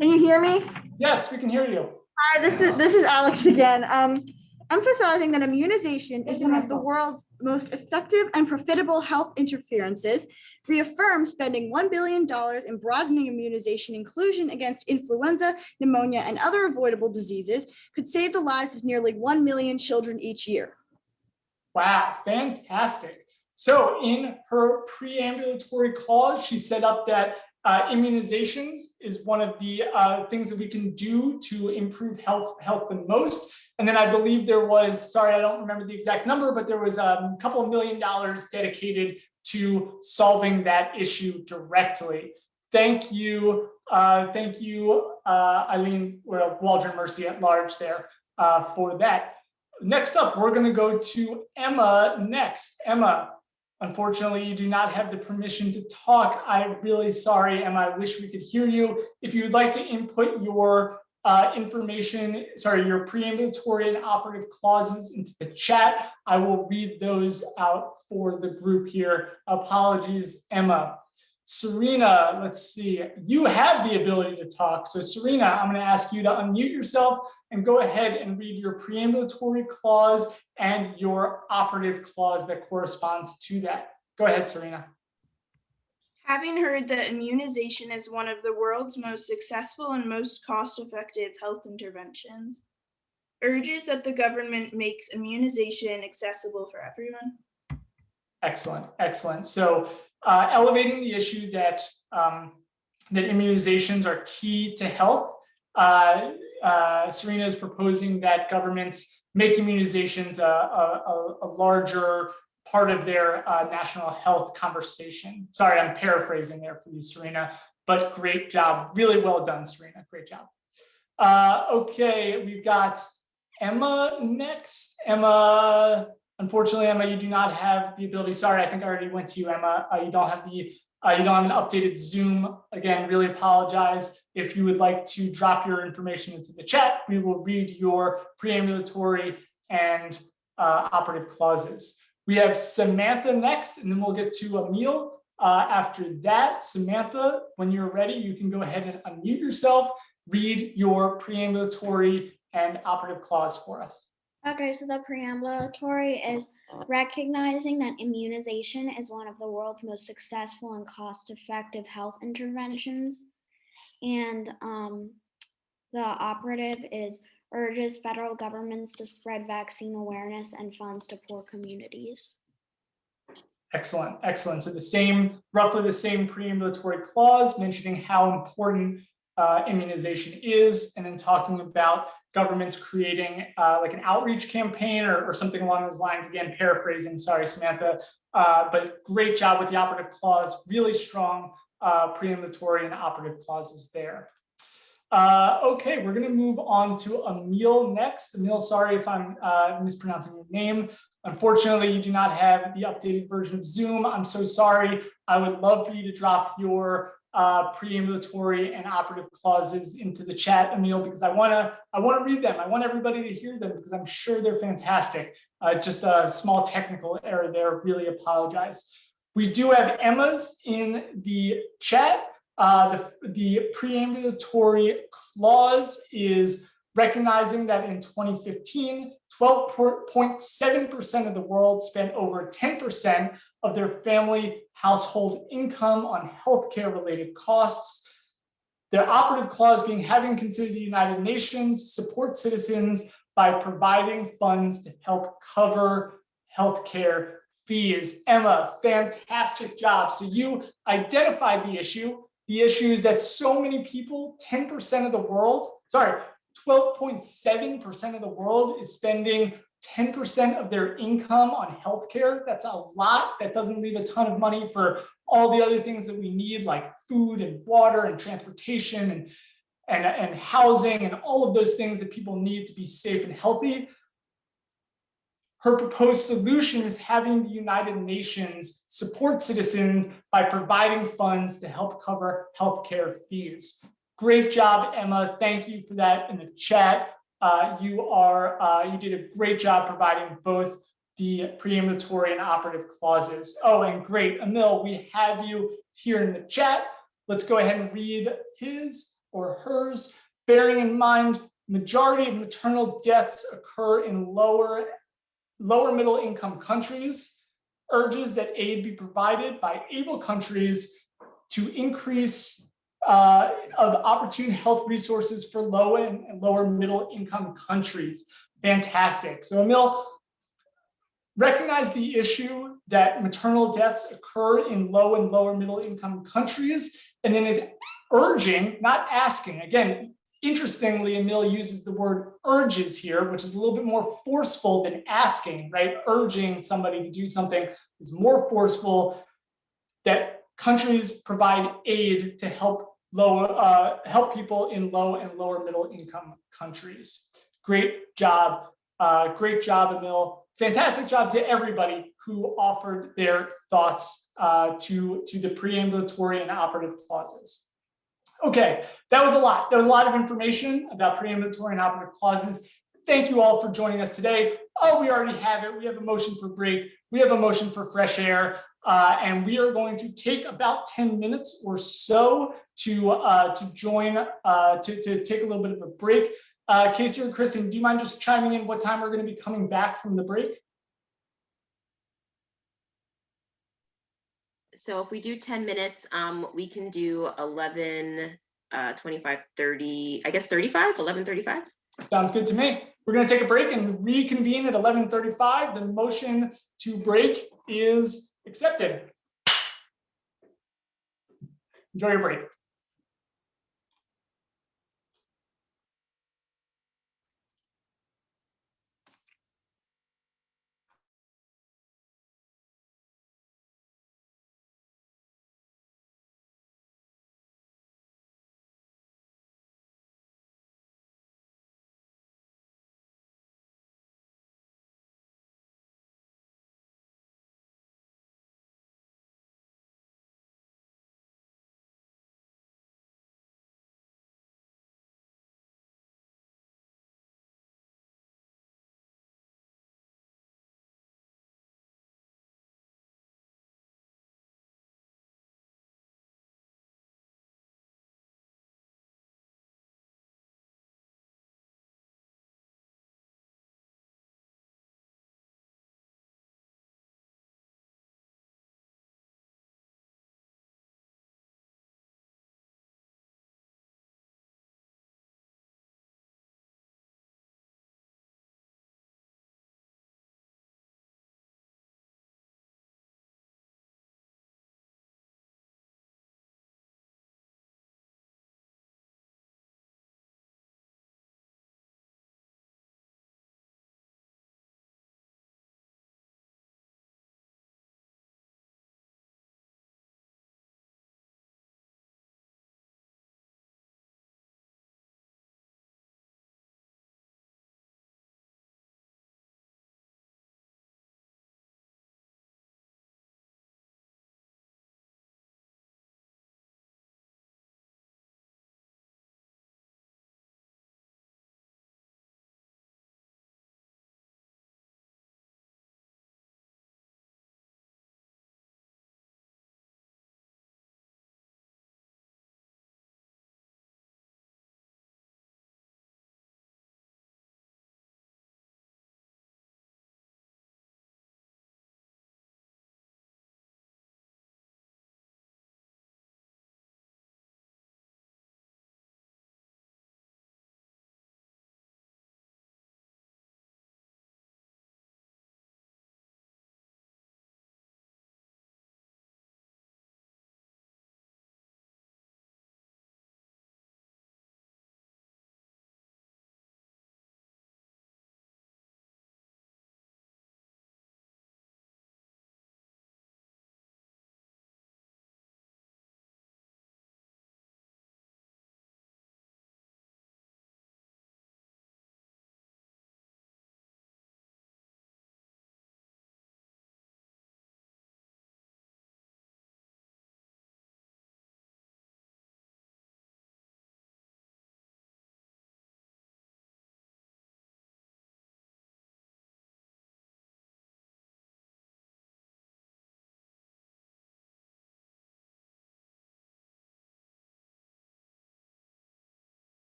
Can you hear me? Yes, we can hear you. Hi, this is Alex again. Emphasizing that immunization is one of the world's most effective and profitable health interferences, reaffirms spending $1 billion in broadening immunization inclusion against influenza, pneumonia, and other avoidable diseases could save the lives of nearly 1 million children each year. Wow, fantastic. So in her preambulatory clause, she set up that immunizations is one of the things that we can do to improve health the most. And then I believe there was, sorry, I don't remember the exact number, but there was a couple of $1 million dedicated to solving that issue directly. Thank you, Eileen, Waldron Mercy at large there for that. Next up, we're going to go to Emma next. Emma, unfortunately, you do not have the permission to talk. I'm really sorry, Emma. I wish we could hear you. If you would like to input your information, your preambulatory and operative clauses into the chat, I will read those out for the group here. Apologies, Emma. Serena, let's see. You have the ability to talk. So Serena, I'm going to ask you to unmute yourself and go ahead and read your preambulatory clause and your operative clause that corresponds to that. Go ahead, Serena. Having heard that immunization is one of the world's most successful and most cost-effective health interventions, urges that the government makes immunization accessible for everyone. Excellent, excellent. So elevating the issue that that immunizations are key to health. Serena is proposing that governments make immunizations a larger part of their national health conversation. Sorry, I'm paraphrasing there for you, Serena, but great job. Really well done, Serena. Great job. Okay, we've got Emma next. Emma, unfortunately, Emma, you do not have the ability. Sorry, I think I already went to you, Emma. You don't have an updated Zoom. Again, really apologize. If you would like to drop your information into the chat, we will read your preambulatory and operative clauses. We have Samantha next, and then we'll get to Emil. After that, Samantha, when you're ready, you can go ahead and unmute yourself, read your preambulatory and operative clause for us. Okay, so the preambulatory is recognizing that immunization is one of the world's most successful and cost-effective health interventions. And the operative is urges federal governments to spread vaccine awareness and funds to poor communities. Excellent, excellent. So roughly the same preambulatory clause mentioning how important immunization is, and then talking about governments creating like an outreach campaign or something along those lines. Again, paraphrasing, sorry, Samantha, but great job with the operative clause, really strong preambulatory and operative clauses there. Okay, we're going to move on to Emil next. Emil, sorry if I'm mispronouncing your name. Unfortunately, you do not have the updated version of Zoom. I'm so sorry. I would love for you to drop your preambulatory and operative clauses into the chat, Emil, because I want to read them. I want everybody to hear them because I'm sure they're fantastic. Just a small technical error there. Really apologize. We do have Emma's in the chat. The preambulatory clause is recognizing that in 2015, 12.7% of the world spent over 10% of their family household income on healthcare related costs. The operative clause being having considered the United Nations support citizens by providing funds to help cover healthcare fees. Emma, fantastic job. So you identified the issue. The issue is that so many people, 10% of the world, 12.7% of the world is spending 10% of their income on healthcare. That's a lot. That doesn't leave a ton of money for all the other things that we need, like food and water and transportation and housing and all of those things that people need to be safe and healthy. Her proposed solution is having the United Nations support citizens by providing funds to help cover healthcare fees. Great job, Emma. Thank you for that in the chat. You did a great job providing both the preambulatory and operative clauses. Oh, and great, Emil, we have you here in the chat. Let's go ahead and read his or hers. Bearing in mind, majority of maternal deaths occur in lower middle income countries, urges that aid be provided by able countries to increase of opportune health resources for low and lower middle income countries. Fantastic. So Emil, recognize the issue that maternal deaths occur in low and lower middle income countries, and then is urging, not asking. Again, interestingly, Emil uses the word urges here, which is a little bit more forceful than asking, right? Urging somebody to do something is more forceful, that countries provide aid to help people in low and lower middle income countries. Great job, Emil. Fantastic job to everybody who offered their thoughts to the preambulatory and operative clauses. Okay, that was a lot. There was a lot of information about preambulatory and operative clauses. Thank you all for joining us today. Oh, we already have it. We have a motion for break. We have a motion for fresh air. And we are going to take about 10 minutes or so to take a little bit of a break. Casey or Kristen, do you mind just chiming in what time we're going to be coming back from the break? So if we do 10 minutes, we can do 11, 25, 30, I guess 35, 11:35. Sounds good to me. We're going to take a break and reconvene at 11:35. The motion to break is accepted. Enjoy your break.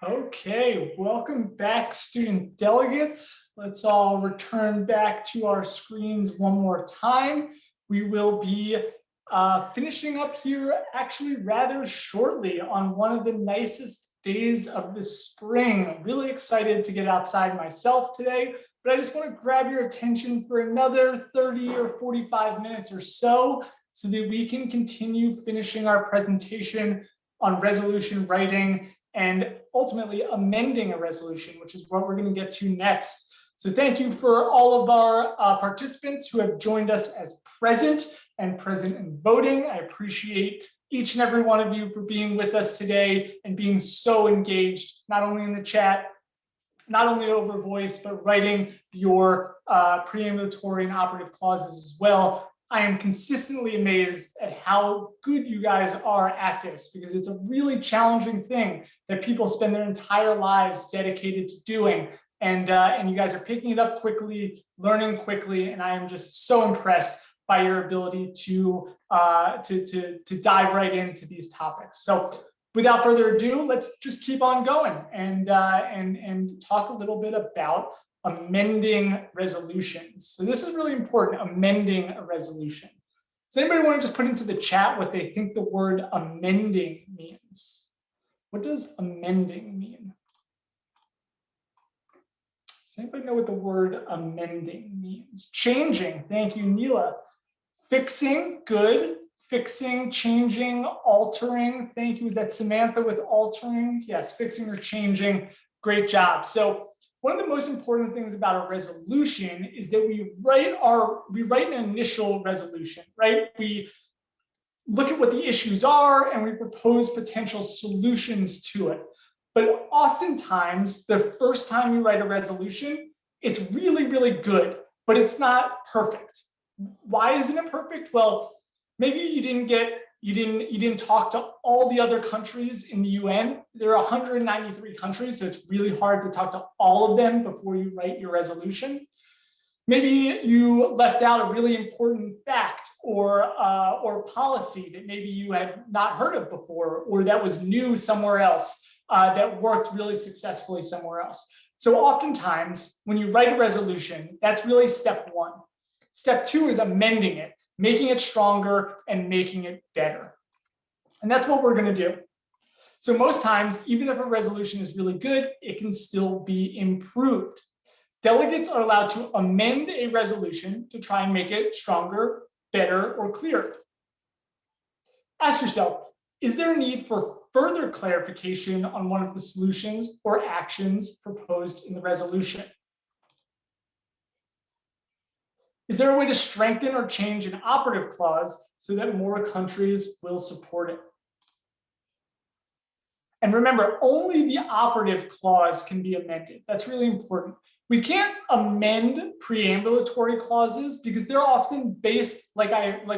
Okay, welcome back, student delegates. Let's all return back to our screens one more time. We will be finishing up here actually rather shortly on one of the nicest days of the spring. I'm really excited to get outside myself today, but I just want to grab your attention for another 30 or 45 minutes or so that we can continue finishing our presentation on resolution writing and ultimately amending a resolution, which is what we're going to get to next. So thank you for all of our participants who have joined us as present and voting. I appreciate each and every one of you for being with us today and being so engaged, not only in the chat, not only over voice, but writing your preambulatory and operative clauses as well. I am consistently amazed at how good you guys are at this, because it's a really challenging thing that people spend their entire lives dedicated to doing. And you guys are picking it up quickly, learning quickly, and I am just so impressed by your ability to dive right into these topics. So without further ado, let's just keep on going and talk a little bit about amending resolutions. So this is really important, amending a resolution. Does anybody want to just put into the chat what they think the word amending means? What does amending mean? Does anybody know what the word amending means? Changing, thank you, Neela. Fixing, good. Fixing, changing, altering, thank you. Is that Samantha with altering? Yes, fixing or changing, great job. So one of the most important things about a resolution is that we write an initial resolution, right? We look at what the issues are and we propose potential solutions to it. But oftentimes, the first time you write a resolution, it's really, really good, but it's not perfect. Why isn't it perfect? Well, maybe you didn't talk to all the other countries in the UN. There are 193 countries, so it's really hard to talk to all of them before you write your resolution. Maybe you left out a really important fact or policy that maybe you had not heard of before, or that was new somewhere else, that worked really successfully somewhere else. So oftentimes, when you write a resolution, that's really step one. Step two is amending it, making it stronger and making it better. And that's what we're going to do. So most times, even if a resolution is really good, it can still be improved. Delegates are allowed to amend a resolution to try and make it stronger, better, or clearer. Ask yourself, is there a need for further clarification on one of the solutions or actions proposed in the resolution? Is there a way to strengthen or change an operative clause so that more countries will support it? And remember, only the operative clause can be amended. That's really important. We can't amend preambulatory clauses because they're often based, like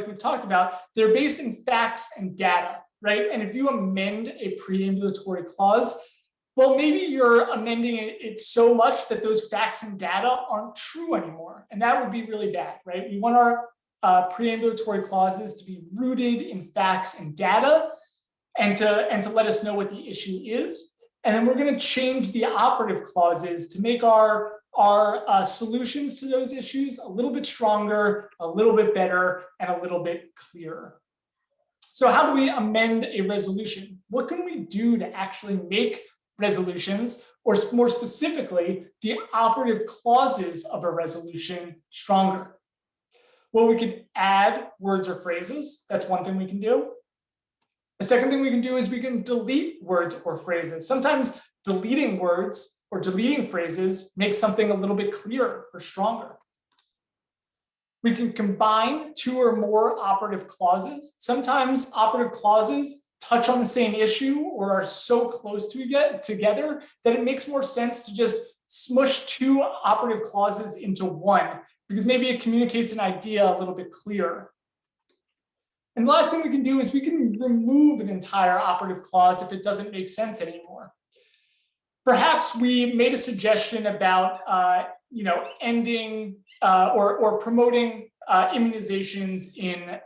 we've talked about, they're based in facts and data, right? And if you amend a preambulatory clause, well, maybe you're amending it so much that those facts and data aren't true anymore. And that would be really bad, right? We want our preambulatory clauses to be rooted in facts and data and to let us know what the issue is. And then we're going to change the operative clauses to make our solutions to those issues a little bit stronger, a little bit better, and a little bit clearer. So how do we amend a resolution? What can we do to actually make resolutions, or more specifically, the operative clauses of a resolution stronger? Well, we could add words or phrases. That's one thing we can do. The second thing we can do is we can delete words or phrases. Sometimes deleting words or deleting phrases makes something a little bit clearer or stronger. We can combine two or more operative clauses. Sometimes operative clauses touch on the same issue or are so close together that it makes more sense to just smush two operative clauses into one, because maybe it communicates an idea a little bit clearer. And the last thing we can do is we can remove an entire operative clause if it doesn't make sense anymore. Perhaps we made a suggestion about ending or promoting immunizations in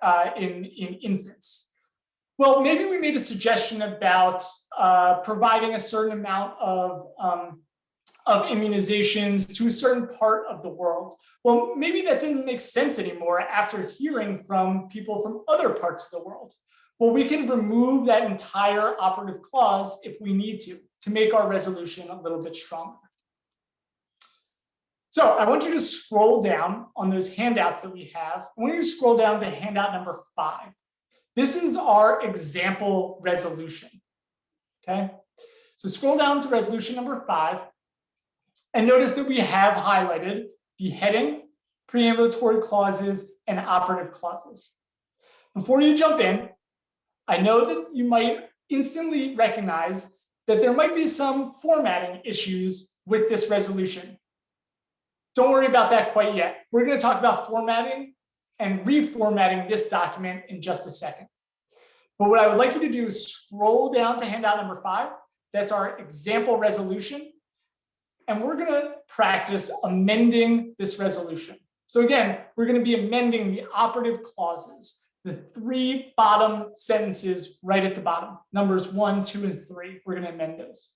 infants. Well, maybe we made a suggestion about providing a certain amount of immunizations to a certain part of the world. Well, maybe that didn't make sense anymore after hearing from people from other parts of the world. Well, we can remove that entire operative clause if we need to make our resolution a little bit stronger. So I want you to scroll down on those handouts that we have. I want you to scroll down to handout number 5. This is our example resolution, okay? So scroll down to resolution number 5 and notice that we have highlighted the heading, preambulatory clauses, and operative clauses. Before you jump in, I know that you might instantly recognize that there might be some formatting issues with this resolution. Don't worry about that quite yet. We're going to talk about formatting and reformatting this document in just a second. But what I would like you to do is scroll down to handout number 5. That's our example resolution. And we're going to practice amending this resolution. So again, we're going to be amending the operative clauses, the 3 bottom sentences right at the bottom, numbers 1, 2, and 3. We're going to amend those.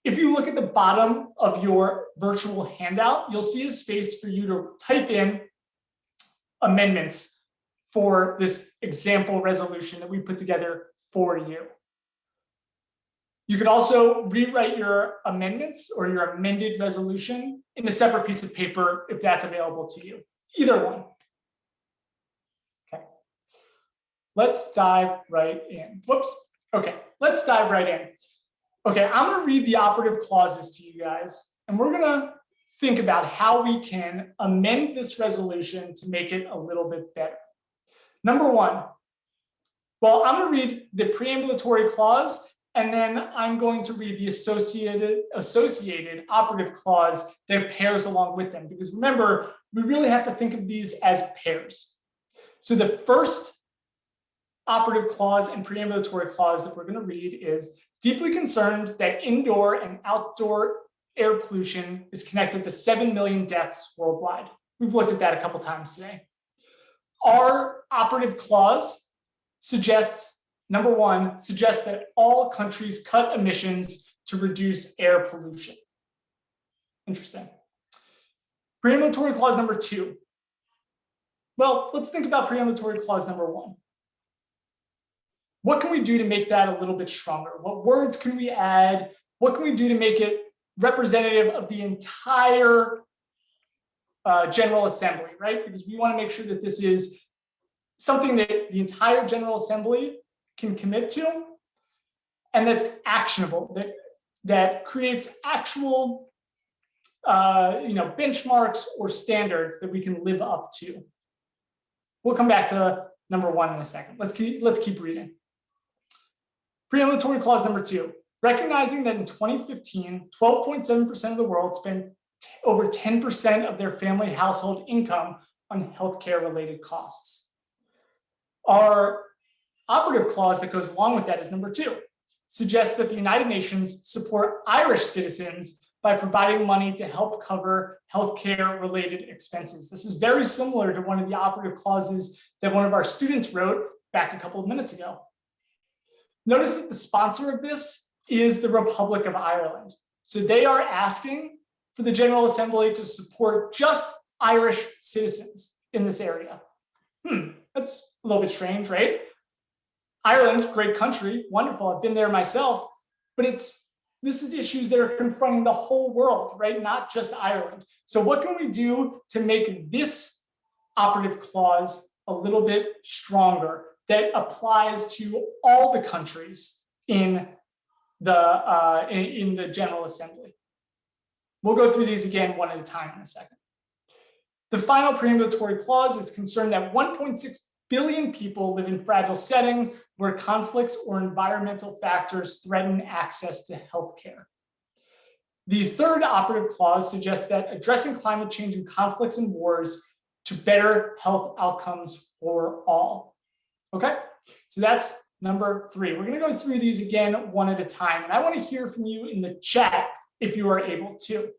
If you look at the bottom of your virtual handout, you'll see a space for you to type in amendments for this example resolution that we put together for you. You could also rewrite your amendments or your amended resolution in a separate piece of paper if that's available to you. Either one. Okay. Let's dive right in. Whoops. Okay, let's dive right in. Okay, I'm going to read the operative clauses to you guys, and we're going to think about how we can amend this resolution to make it a little bit better. Number 1, well, I'm going to read the preambulatory clause, and then I'm going to read the associated operative clause that pairs along with them, because remember, we really have to think of these as pairs. So the first operative clause and preambulatory clause that we're going to read is deeply concerned that indoor and outdoor air pollution is connected to 7 million deaths worldwide. We've looked at that a couple times today. Our operative clause suggests, number 1, suggests that all countries cut emissions to reduce air pollution. Interesting. Preambulatory clause number 2. Well, let's think about preambulatory clause number 1. What can we do to make that a little bit stronger? What words can we add? What can we do to make it representative of the entire General Assembly, right? Because we want to make sure that this is something that the entire General Assembly can commit to, and that's actionable, that creates actual benchmarks or standards that we can live up to. We'll come back to number 1 in a second. Let's keep reading. Preambulatory clause number 2, recognizing that in 2015, 12.7% of the world spent over 10% of their family household income on healthcare related costs. Our operative clause that goes along with that is number 2, suggests that the United Nations support Irish citizens by providing money to help cover healthcare related expenses. This is very similar to one of the operative clauses that one of our students wrote back a couple of minutes ago. Notice that the sponsor of this is the Republic of Ireland. So they are asking for the General Assembly to support just Irish citizens in this area. That's a little bit strange, right? Ireland, great country, wonderful. I've been there myself, but this is issues that are confronting the whole world, right? Not just Ireland. So what can we do to make this operative clause a little bit stronger that applies to all the countries in the General Assembly? We'll go through these again one at a time in a second. The final preambulatory clause is concerned that 1.6 billion people live in fragile settings where conflicts or environmental factors threaten access to healthcare. The third operative clause suggests that addressing climate change and conflicts and wars to better health outcomes for all. Okay, so that's number 3. We're going to go through these again one at a time, and I want to hear from you in the chat if you are able to.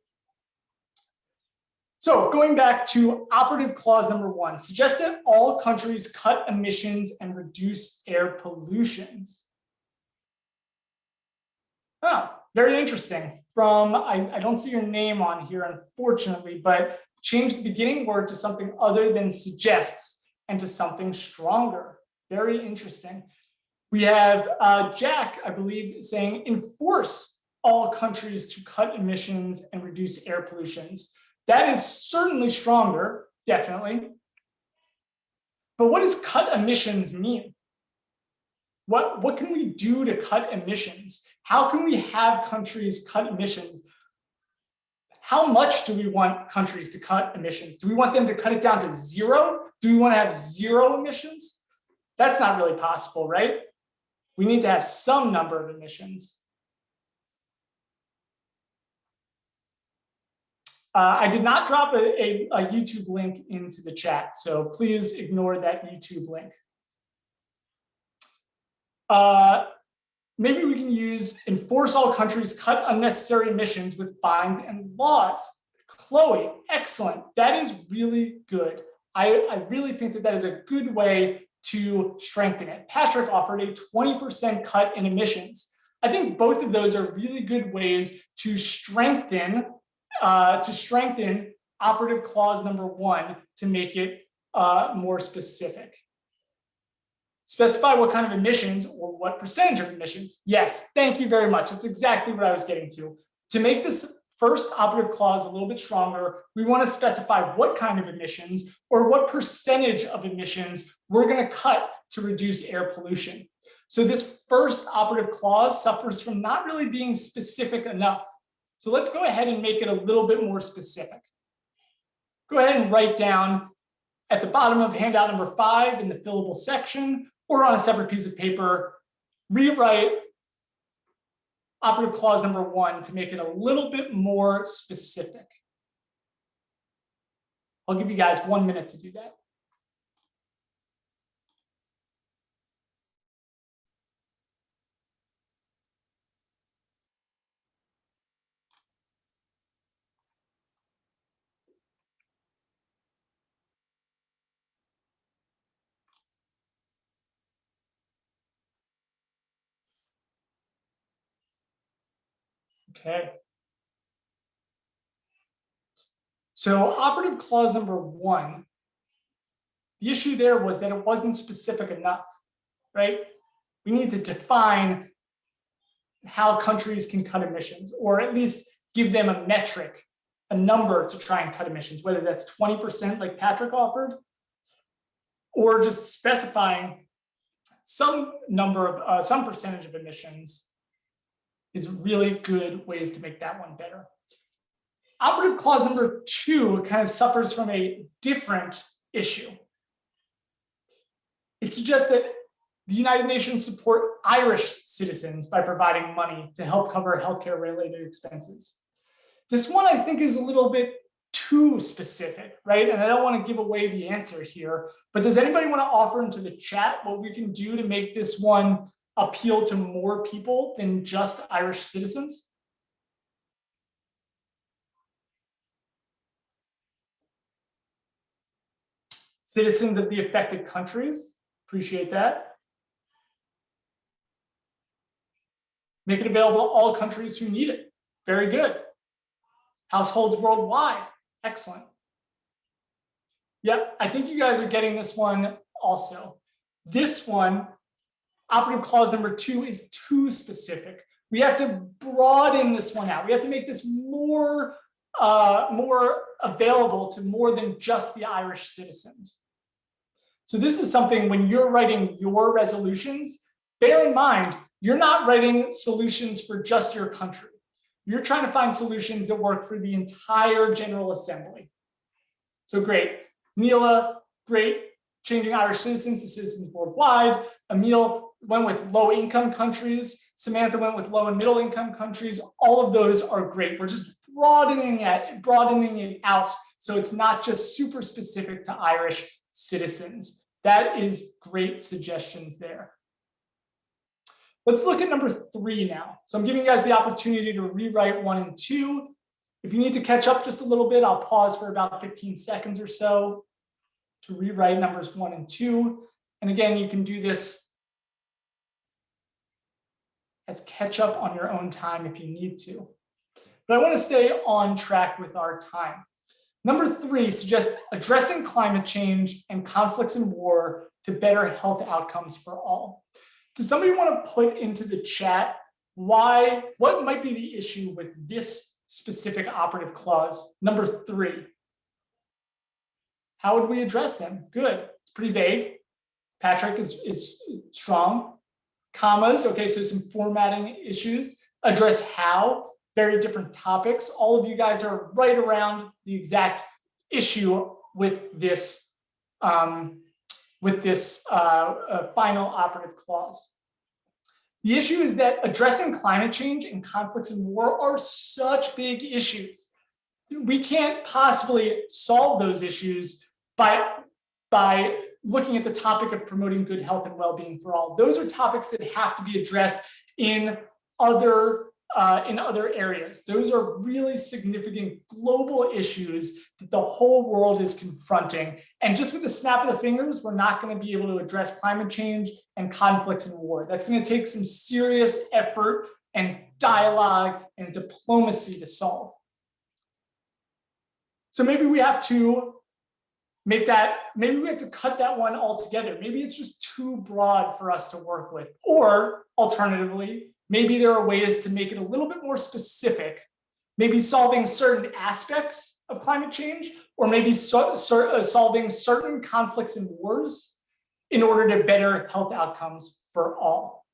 So going back to operative clause number 1, suggest that all countries cut emissions and reduce air pollutions. Oh, very interesting. From, I don't see your name on here, unfortunately, but change the beginning word to something other than suggests and to something stronger. Very interesting. We have Jack, I believe, saying enforce all countries to cut emissions and reduce air pollutions. That is certainly stronger, definitely. But what does cut emissions mean? What can we do to cut emissions? How can we have countries cut emissions? How much do we want countries to cut emissions? Do we want them to cut it down to 0? Do we want to have 0 emissions? That's not really possible, right? We need to have some number of emissions. I did not drop a YouTube link into the chat, so please ignore that YouTube link. Maybe we can use enforce all countries cut unnecessary emissions with fines and laws. Chloe, excellent. That is really good. I really think that is a good way to strengthen it. Patrick offered a 20% cut in emissions. I think both of those are really good ways to strengthen operative clause number 1 to make it more specific. Specify what kind of emissions or what percentage of emissions. Yes, thank you very much. That's exactly what I was getting to. To make this first operative clause a little bit stronger, we want to specify what kind of emissions or what percentage of emissions we're going to cut to reduce air pollution. So this first operative clause suffers from not really being specific enough. So let's go ahead and make it a little bit more specific. Go ahead and write down at the bottom of handout number 5 in the fillable section or on a separate piece of paper, rewrite operative clause number 1 to make it a little bit more specific. I'll give you guys 1 minute to do that. Okay. So operative clause number 1, the issue there was that it wasn't specific enough, right? We need to define how countries can cut emissions, or at least give them a metric, a number to try and cut emissions, whether that's 20% like Patrick offered, or just specifying some number of some percentage of emissions is really good ways to make that one better. Operative clause number 2 kind of suffers from a different issue. It suggests that the United Nations support Irish citizens by providing money to help cover healthcare related expenses. This one I think is a little bit too specific, right? And I don't want to give away the answer here, but does anybody want to offer into the chat what we can do to make this one appeal to more people than just Irish citizens? Citizens of the affected countries, appreciate that. Make it available to all countries who need it, very good. Households worldwide, excellent. Yep, I think you guys are getting this one also. This one, operative clause number 2 is too specific. We have to broaden this one out. We have to make this more available to more than just the Irish citizens. So this is something when you're writing your resolutions, bear in mind, you're not writing solutions for just your country. You're trying to find solutions that work for the entire General Assembly. So great. Neela, great. Changing Irish citizens to citizens worldwide. Emil went with low-income countries. Samantha went with low and middle-income countries. All of those are great. We're just broadening it out so it's not just super specific to Irish citizens. That is great suggestions there. Let's look at number 3 now. So I'm giving you guys the opportunity to rewrite 1 and 2. If you need to catch up just a little bit, I'll pause for about 15 seconds or so to rewrite numbers 1 and 2. And again, you can do this as catch up on your own time if you need to. But I want to stay on track with our time. Number 3 suggests addressing climate change and conflicts and war to better health outcomes for all. Does somebody want to put into the chat what might be the issue with this specific operative clause, number 3? How would we address them? Good, it's pretty vague. Patrick is strong. Commas, okay, so some formatting issues. Address how, very different topics. All of you guys are right around the exact issue with this final operative clause. The issue is that addressing climate change and conflicts and war are such big issues. We can't possibly solve those issues by looking at the topic of promoting good health and well-being for all. Those are topics that have to be addressed in other areas. Those are really significant global issues that the whole world is confronting. And just with the snap of the fingers, we're not going to be able to address climate change and conflicts and war. That's going to take some serious effort and dialogue and diplomacy to solve. So maybe we have to maybe we have to cut that one altogether. Maybe it's just too broad for us to work with. Or alternatively, maybe there are ways to make it a little bit more specific, maybe solving certain aspects of climate change, or maybe solving certain conflicts and wars in order to better health outcomes for all.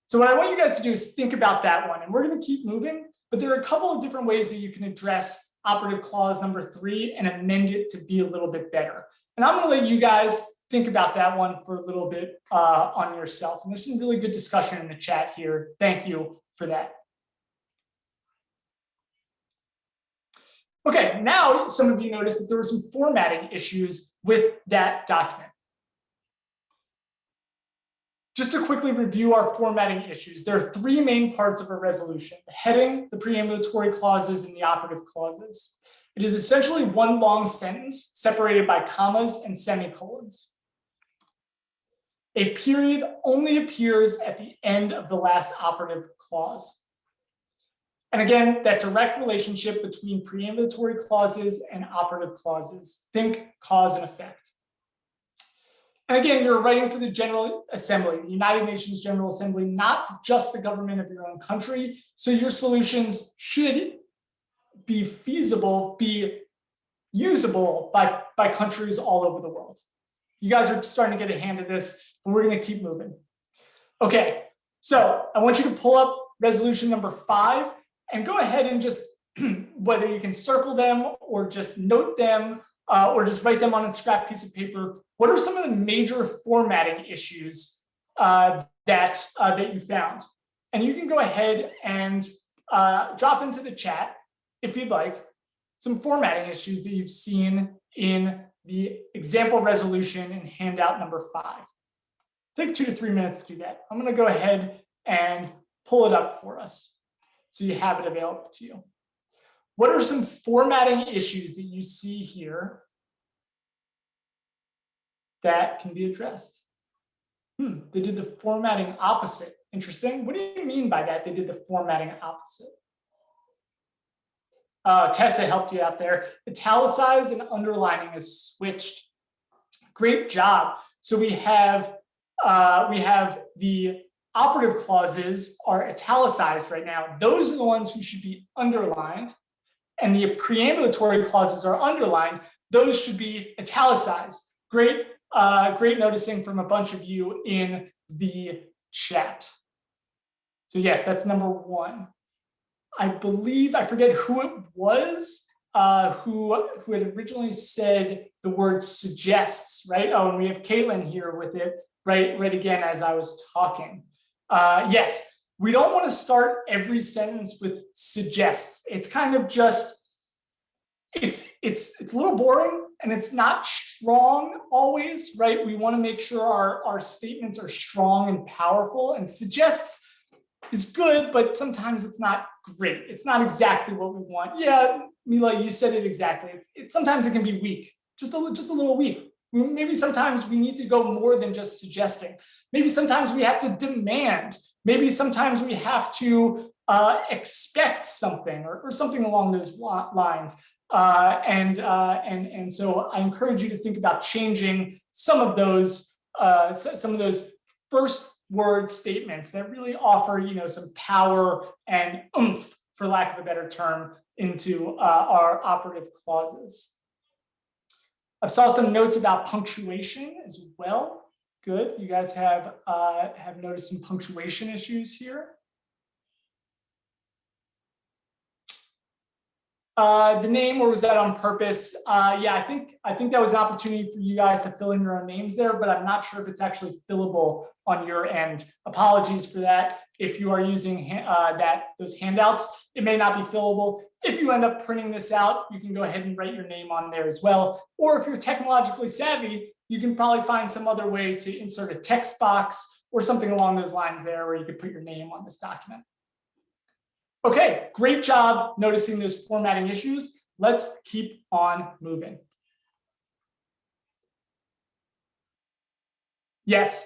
So what I want you guys to do is think about that one, and we're going to keep moving, but there are a couple of different ways that you can address operative clause number 3 and amend it to be a little bit better. And I'm going to let you guys think about that one for a little bit on yourself. And there's some really good discussion in the chat here. Thank you for that. Okay, now some of you noticed that there were some formatting issues with that document. Just to quickly review our formatting issues, there are 3 main parts of a resolution: the heading, the preambulatory clauses, and the operative clauses. It is essentially one long sentence separated by commas and semicolons. A period only appears at the end of the last operative clause. And again, that direct relationship between preambulatory clauses and operative clauses. Think cause and effect. And again, you're writing for the General Assembly, the United Nations General Assembly, not just the government of your own country. So your solutions should be feasible, be usable by countries all over the world. You guys are starting to get a hand at this, and we're going to keep moving. Okay, so I want you to pull up resolution number 5 and go ahead and just, whether you can circle them or just note them or just write them on a scrap piece of paper. What are some of the major formatting issues that you found? And you can go ahead and drop into the chat, if you'd like, some formatting issues that you've seen in the example resolution in handout number 5. Take 2 to 3 minutes to do that. I'm going to go ahead and pull it up for us so you have it available to you. What are some formatting issues that you see here that can be addressed? They did the formatting opposite. Interesting. What do you mean by that? They did the formatting opposite. Tessa helped you out there. Italicized and underlining is switched. Great job. So we have the operative clauses are italicized right now. Those are the ones who should be underlined. And the preambulatory clauses are underlined. Those should be italicized. Great noticing from a bunch of you in the chat. So yes, that's number 1. I believe, I forget who it was who had originally said the word suggests, right? Oh, and we have Caitlin here with it, right again as I was talking. Yes, we don't want to start every sentence with suggests. It's kind of just, it's a little boring and it's not strong always, right? We want to make sure our statements are strong and powerful, and suggests is good, but sometimes it's not great. It's not exactly what we want. Yeah, Mila, you said it exactly. Sometimes it can be weak, just a little weak. Maybe sometimes we need to go more than just suggesting. Maybe sometimes we have to demand. Maybe sometimes we have to expect something or something along those lines. And so I encourage you to think about changing some of those first word statements that really offer, some power and oomph, for lack of a better term, into our operative clauses. I saw some notes about punctuation as well. Good, you guys have noticed some punctuation issues here. The name, or was that on purpose? Yeah, I think that was an opportunity for you guys to fill in your own names there, but I'm not sure if it's actually fillable on your end. Apologies for that. If you are using those handouts, it may not be fillable. If you end up printing this out, you can go ahead and write your name on there as well. Or if you're technologically savvy, you can probably find some other way to insert a text box or something along those lines there where you could put your name on this document. Okay, great job noticing those formatting issues. Let's keep on moving. Yes.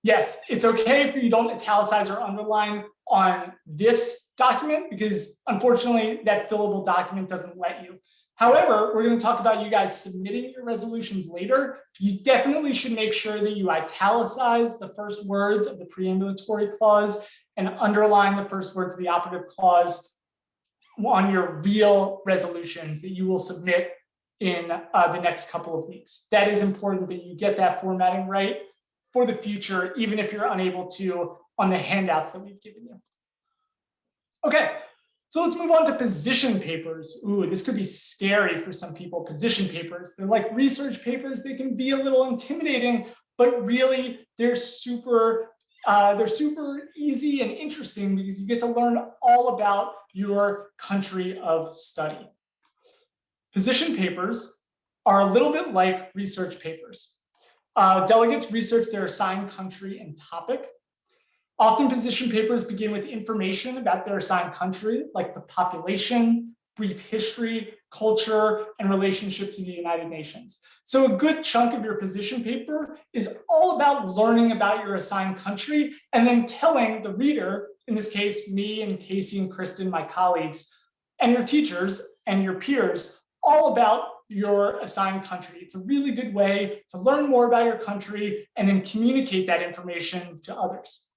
Yes, it's okay if you don't italicize or underline on this document because unfortunately that fillable document doesn't let you. However, we're going to talk about you guys submitting your resolutions later. You definitely should make sure that you italicize the first words of the preambulatory clause and underline the first words of the operative clause on your real resolutions that you will submit in the next couple of weeks. That is important that you get that formatting right for the future, even if you're unable to on the handouts that we've given you. Okay, so let's move on to position papers. Ooh, this could be scary for some people, position papers. They're like research papers. They can be a little intimidating, but really they're super easy and interesting because you get to learn all about your country of study. Position papers are a little bit like research papers. Delegates research their assigned country and topic. Often position papers begin with information about their assigned country, like the population, brief history, culture, and relationship to the United Nations. So a good chunk of your position paper is all about learning about your assigned country and then telling the reader, in this case, me and Casey and Kristen, my colleagues, and your teachers and your peers, all about your assigned country. It's a really good way to learn more about your country and then communicate that information to others.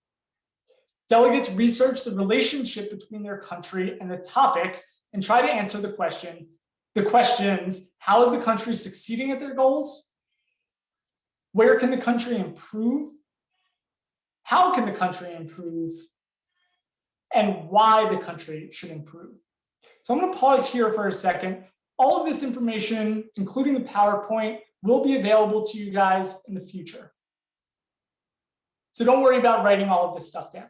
Delegates research the relationship between their country and the topic and try to answer the questions, how is the country succeeding at their goals? Where can the country improve? How can the country improve? And why the country should improve. So I'm going to pause here for a second. All of this information, including the PowerPoint, will be available to you guys in the future. So don't worry about writing all of this stuff down.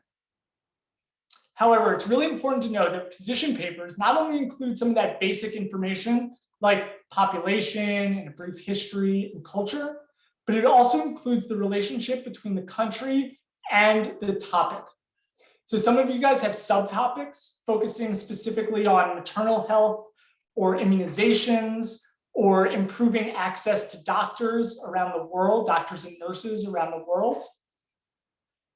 However, it's really important to know that position papers not only include some of that basic information like population and a brief history and culture, but it also includes the relationship between the country and the topic. So some of you guys have subtopics focusing specifically on maternal health or immunizations or improving access to doctors around the world, doctors and nurses around the world.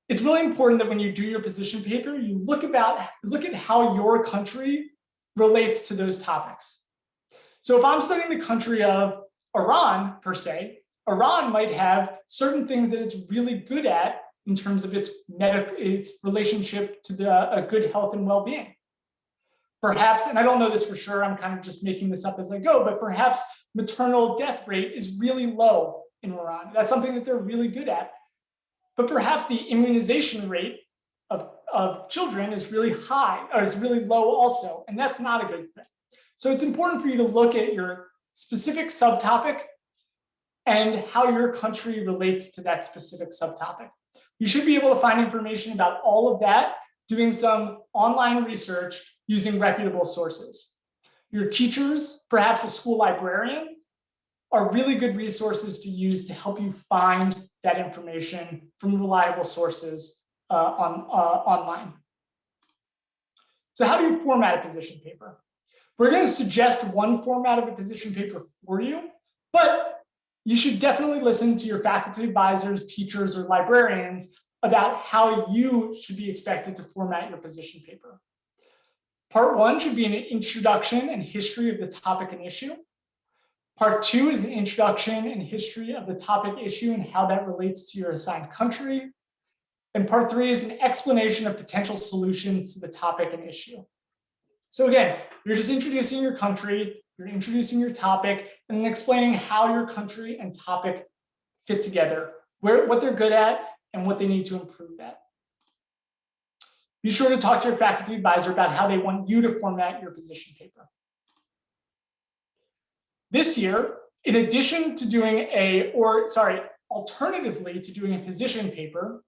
It's really important that when you do your position paper, you look at how your country relates to those topics. So if I'm studying the country of Iran, per se, Iran might have certain things that it's really good at in terms of its relationship to a good health and well-being. Perhaps, and I don't know this for sure, I'm kind of just making this up as I go, but perhaps maternal death rate is really low in Iran. That's something that they're really good at. But perhaps the immunization rate of children is really high, or is really low also, and that's not a good thing. So it's important for you to look at your specific subtopic and how your country relates to that specific subtopic. You should be able to find information about all of that doing some online research using reputable sources. Your teachers, perhaps a school librarian, are really good resources to use to help you find that information from reliable sources online. So how do you format a position paper? We're going to suggest one format of a position paper for you, but you should definitely listen to your faculty advisors, teachers, or librarians about how you should be expected to format your position paper. Part 1 should be an introduction and history of the topic and issue. Part 2 is an introduction and history of the topic, issue, and how that relates to your assigned country. And part 3 is an explanation of potential solutions to the topic and issue. So again, you're just introducing your country, you're introducing your topic, and then explaining how your country and topic fit together, what they're good at, and what they need to improve at. Be sure to talk to your faculty advisor about how they want you to format your position paper. This year, in addition to doing alternatively to doing a position paper,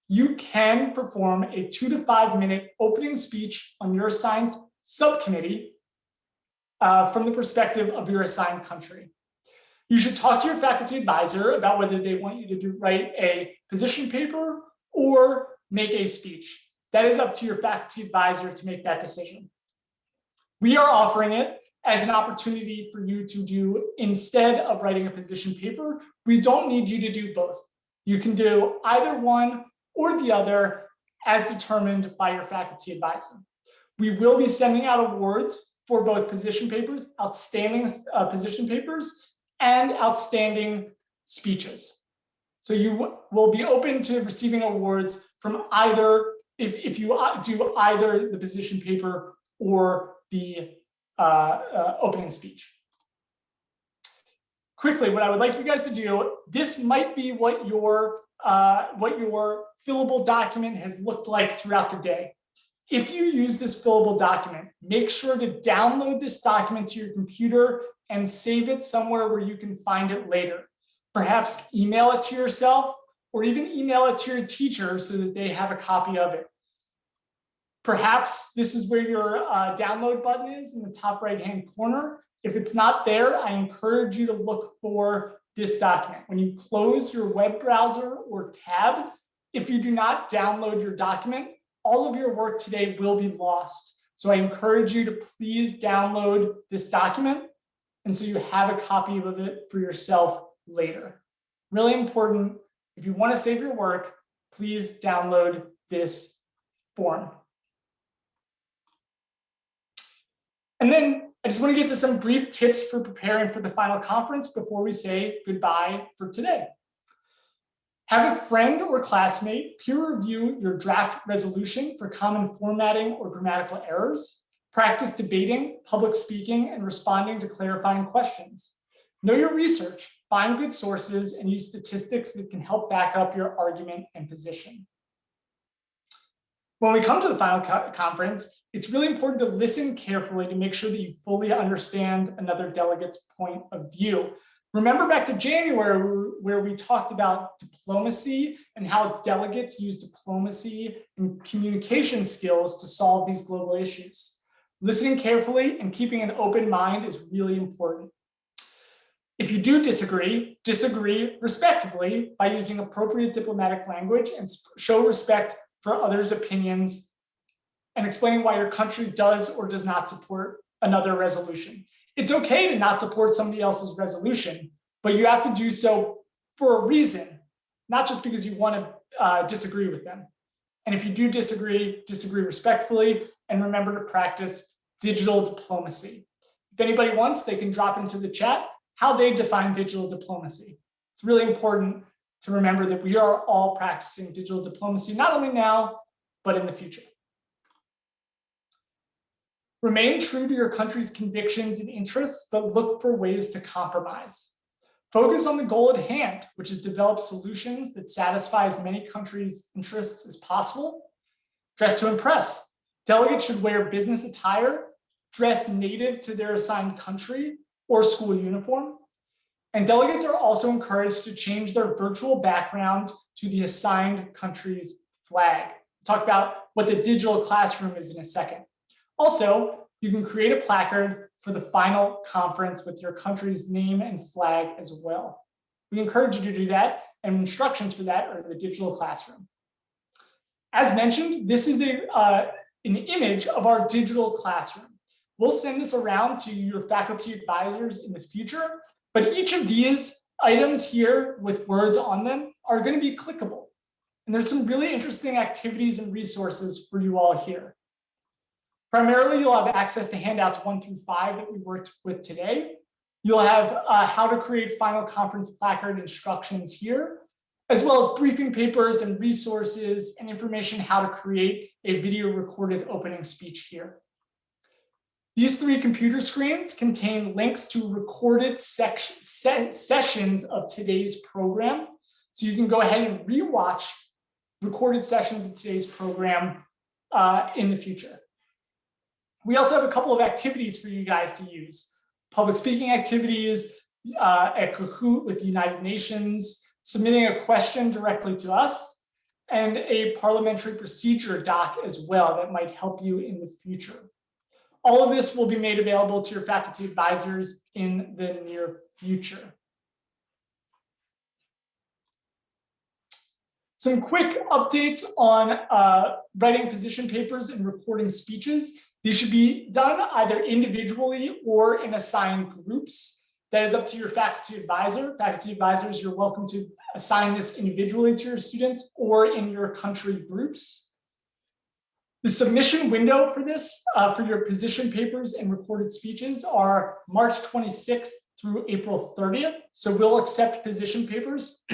you can perform a 2 to 5 minute opening speech on your assigned subcommittee from the perspective of your assigned country. You should talk to your faculty advisor about whether they want you to write a position paper or make a speech. That is up to your faculty advisor to make that decision. We are offering it as an opportunity for you to do, instead of writing a position paper, we don't need you to do both. You can do either one or the other as determined by your faculty advisor. We will be sending out awards for both position papers, outstanding position papers, and outstanding speeches. So you will be open to receiving awards from either, if you do either the position paper or the opening speech. Quickly, what I would like you guys to do, this might be what your fillable document has looked like throughout the day. If you use this fillable document, make sure to download this document to your computer and save it somewhere where you can find it later. Perhaps email it to yourself or even email it to your teacher so that they have a copy of it. Perhaps this is where your download button is in the top right-hand corner. If it's not there, I encourage you to look for this document. When you close your web browser or tab, if you do not download your document, all of your work today will be lost. So I encourage you to please download this document, and so you have a copy of it for yourself later. Really important. If you want to save your work, please download this form. And then I just want to get to some brief tips for preparing for the final conference before we say goodbye for today. Have a friend or classmate peer review your draft resolution for common formatting or grammatical errors. Practice debating, public speaking, and responding to clarifying questions. Know your research, find good sources, and use statistics that can help back up your argument and position. When we come to the final conference, it's really important to listen carefully to make sure that you fully understand another delegate's point of view. Remember back to January where we talked about diplomacy and how delegates use diplomacy and communication skills to solve these global issues. Listening carefully and keeping an open mind is really important. If you do disagree, disagree respectfully by using appropriate diplomatic language and show respect for others' opinions and explaining why your country does or does not support another resolution. It's okay to not support somebody else's resolution, but you have to do so for a reason, not just because you want to disagree with them. And if you do disagree, disagree respectfully, and remember to practice digital diplomacy. If anybody wants, they can drop into the chat how they define digital diplomacy. It's really important to remember that we are all practicing digital diplomacy, not only now, but in the future. Remain true to your country's convictions and interests, but look for ways to compromise. Focus on the goal at hand, which is develop solutions that satisfy as many countries' interests as possible. Dress to impress. Delegates should wear business attire, dress native to their assigned country or school uniform. And delegates are also encouraged to change their virtual background to the assigned country's flag. We'll talk about what the digital classroom is in a second. Also, you can create a placard for the final conference with your country's name and flag as well. We encourage you to do that, and instructions for that are in the digital classroom. As mentioned, this is an image of our digital classroom. We'll send this around to your faculty advisors in the future, but each of these items here with words on them are going to be clickable. And there's some really interesting activities and resources for you all here. Primarily, you'll have access to handouts 1 through 5 that we worked with today. You'll have how to create final conference placard instructions here, as well as briefing papers and resources and information how to create a video recorded opening speech here. These 3 computer screens contain links to recorded sessions of today's program. So you can go ahead and rewatch recorded sessions of today's program in the future. We also have a couple of activities for you guys to use. Public speaking activities, a Kahoot with the United Nations, submitting a question directly to us, and a parliamentary procedure doc as well that might help you in the future. All of this will be made available to your faculty advisors in the near future. Some quick updates on writing position papers and recording speeches. These should be done either individually or in assigned groups. That is up to your faculty advisor. Faculty advisors, you're welcome to assign this individually to your students or in your country groups. The submission window for this, for your position papers and recorded speeches, are March 26th through April 30th. So we'll accept position papers,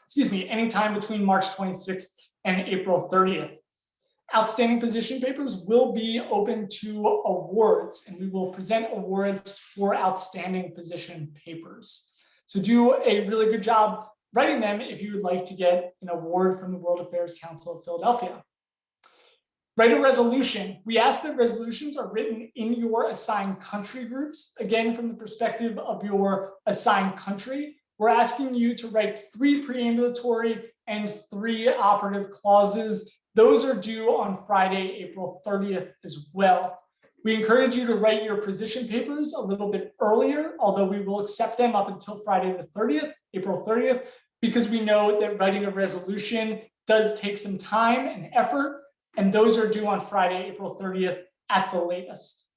excuse me, anytime between March 26th and April 30th. Outstanding position papers will be open to awards, and we will present awards for outstanding position papers. So do a really good job writing them if you would like to get an award from the World Affairs Council of Philadelphia. Write a resolution. We ask that resolutions are written in your assigned country groups. Again, from the perspective of your assigned country, we're asking you to write 3 preambulatory and 3 operative clauses. Those are due on Friday, April 30th as well. We encourage you to write your position papers a little bit earlier, although we will accept them up until Friday the 30th, April 30th, because we know that writing a resolution does take some time and effort, and those are due on Friday, April 30th at the latest.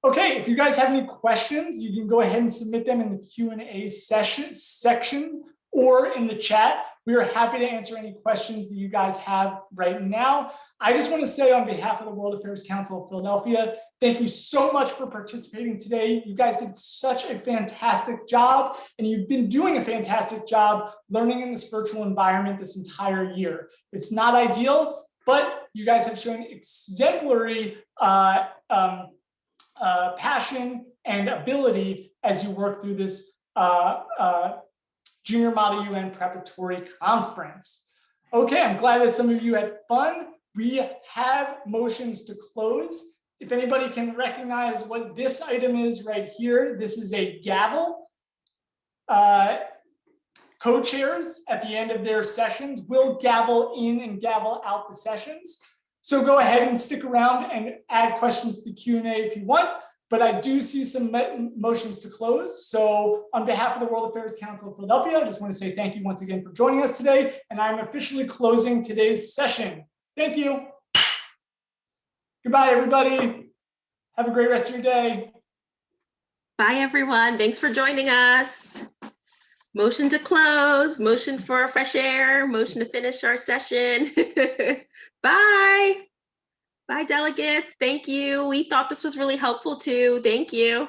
Okay, if you guys have any questions, you can go ahead and submit them in the Q&A section or in the chat. We are happy to answer any questions that you guys have right now. I just want to say on behalf of the World Affairs Council of Philadelphia, thank you so much for participating today. You guys did such a fantastic job, and you've been doing a fantastic job learning in this virtual environment this entire year. It's not ideal, but you guys have shown exemplary passion and ability as you work through this Junior Model UN Preparatory Conference. Okay, I'm glad that some of you had fun. We have motions to close. If anybody can recognize what this item is right here, this is a gavel. Co-chairs at the end of their sessions will gavel in and gavel out the sessions. So go ahead and stick around and add questions to the Q&A if you want. But I do see some motions to close. So on behalf of the World Affairs Council of Philadelphia, I just want to say thank you once again for joining us today. And I'm officially closing today's session. Thank you. Goodbye, everybody. Have a great rest of your day. Bye, everyone. Thanks for joining us. Motion to close, motion for fresh air, motion to finish our session. Bye. Bye, delegates. Thank you. We thought this was really helpful too. Thank you.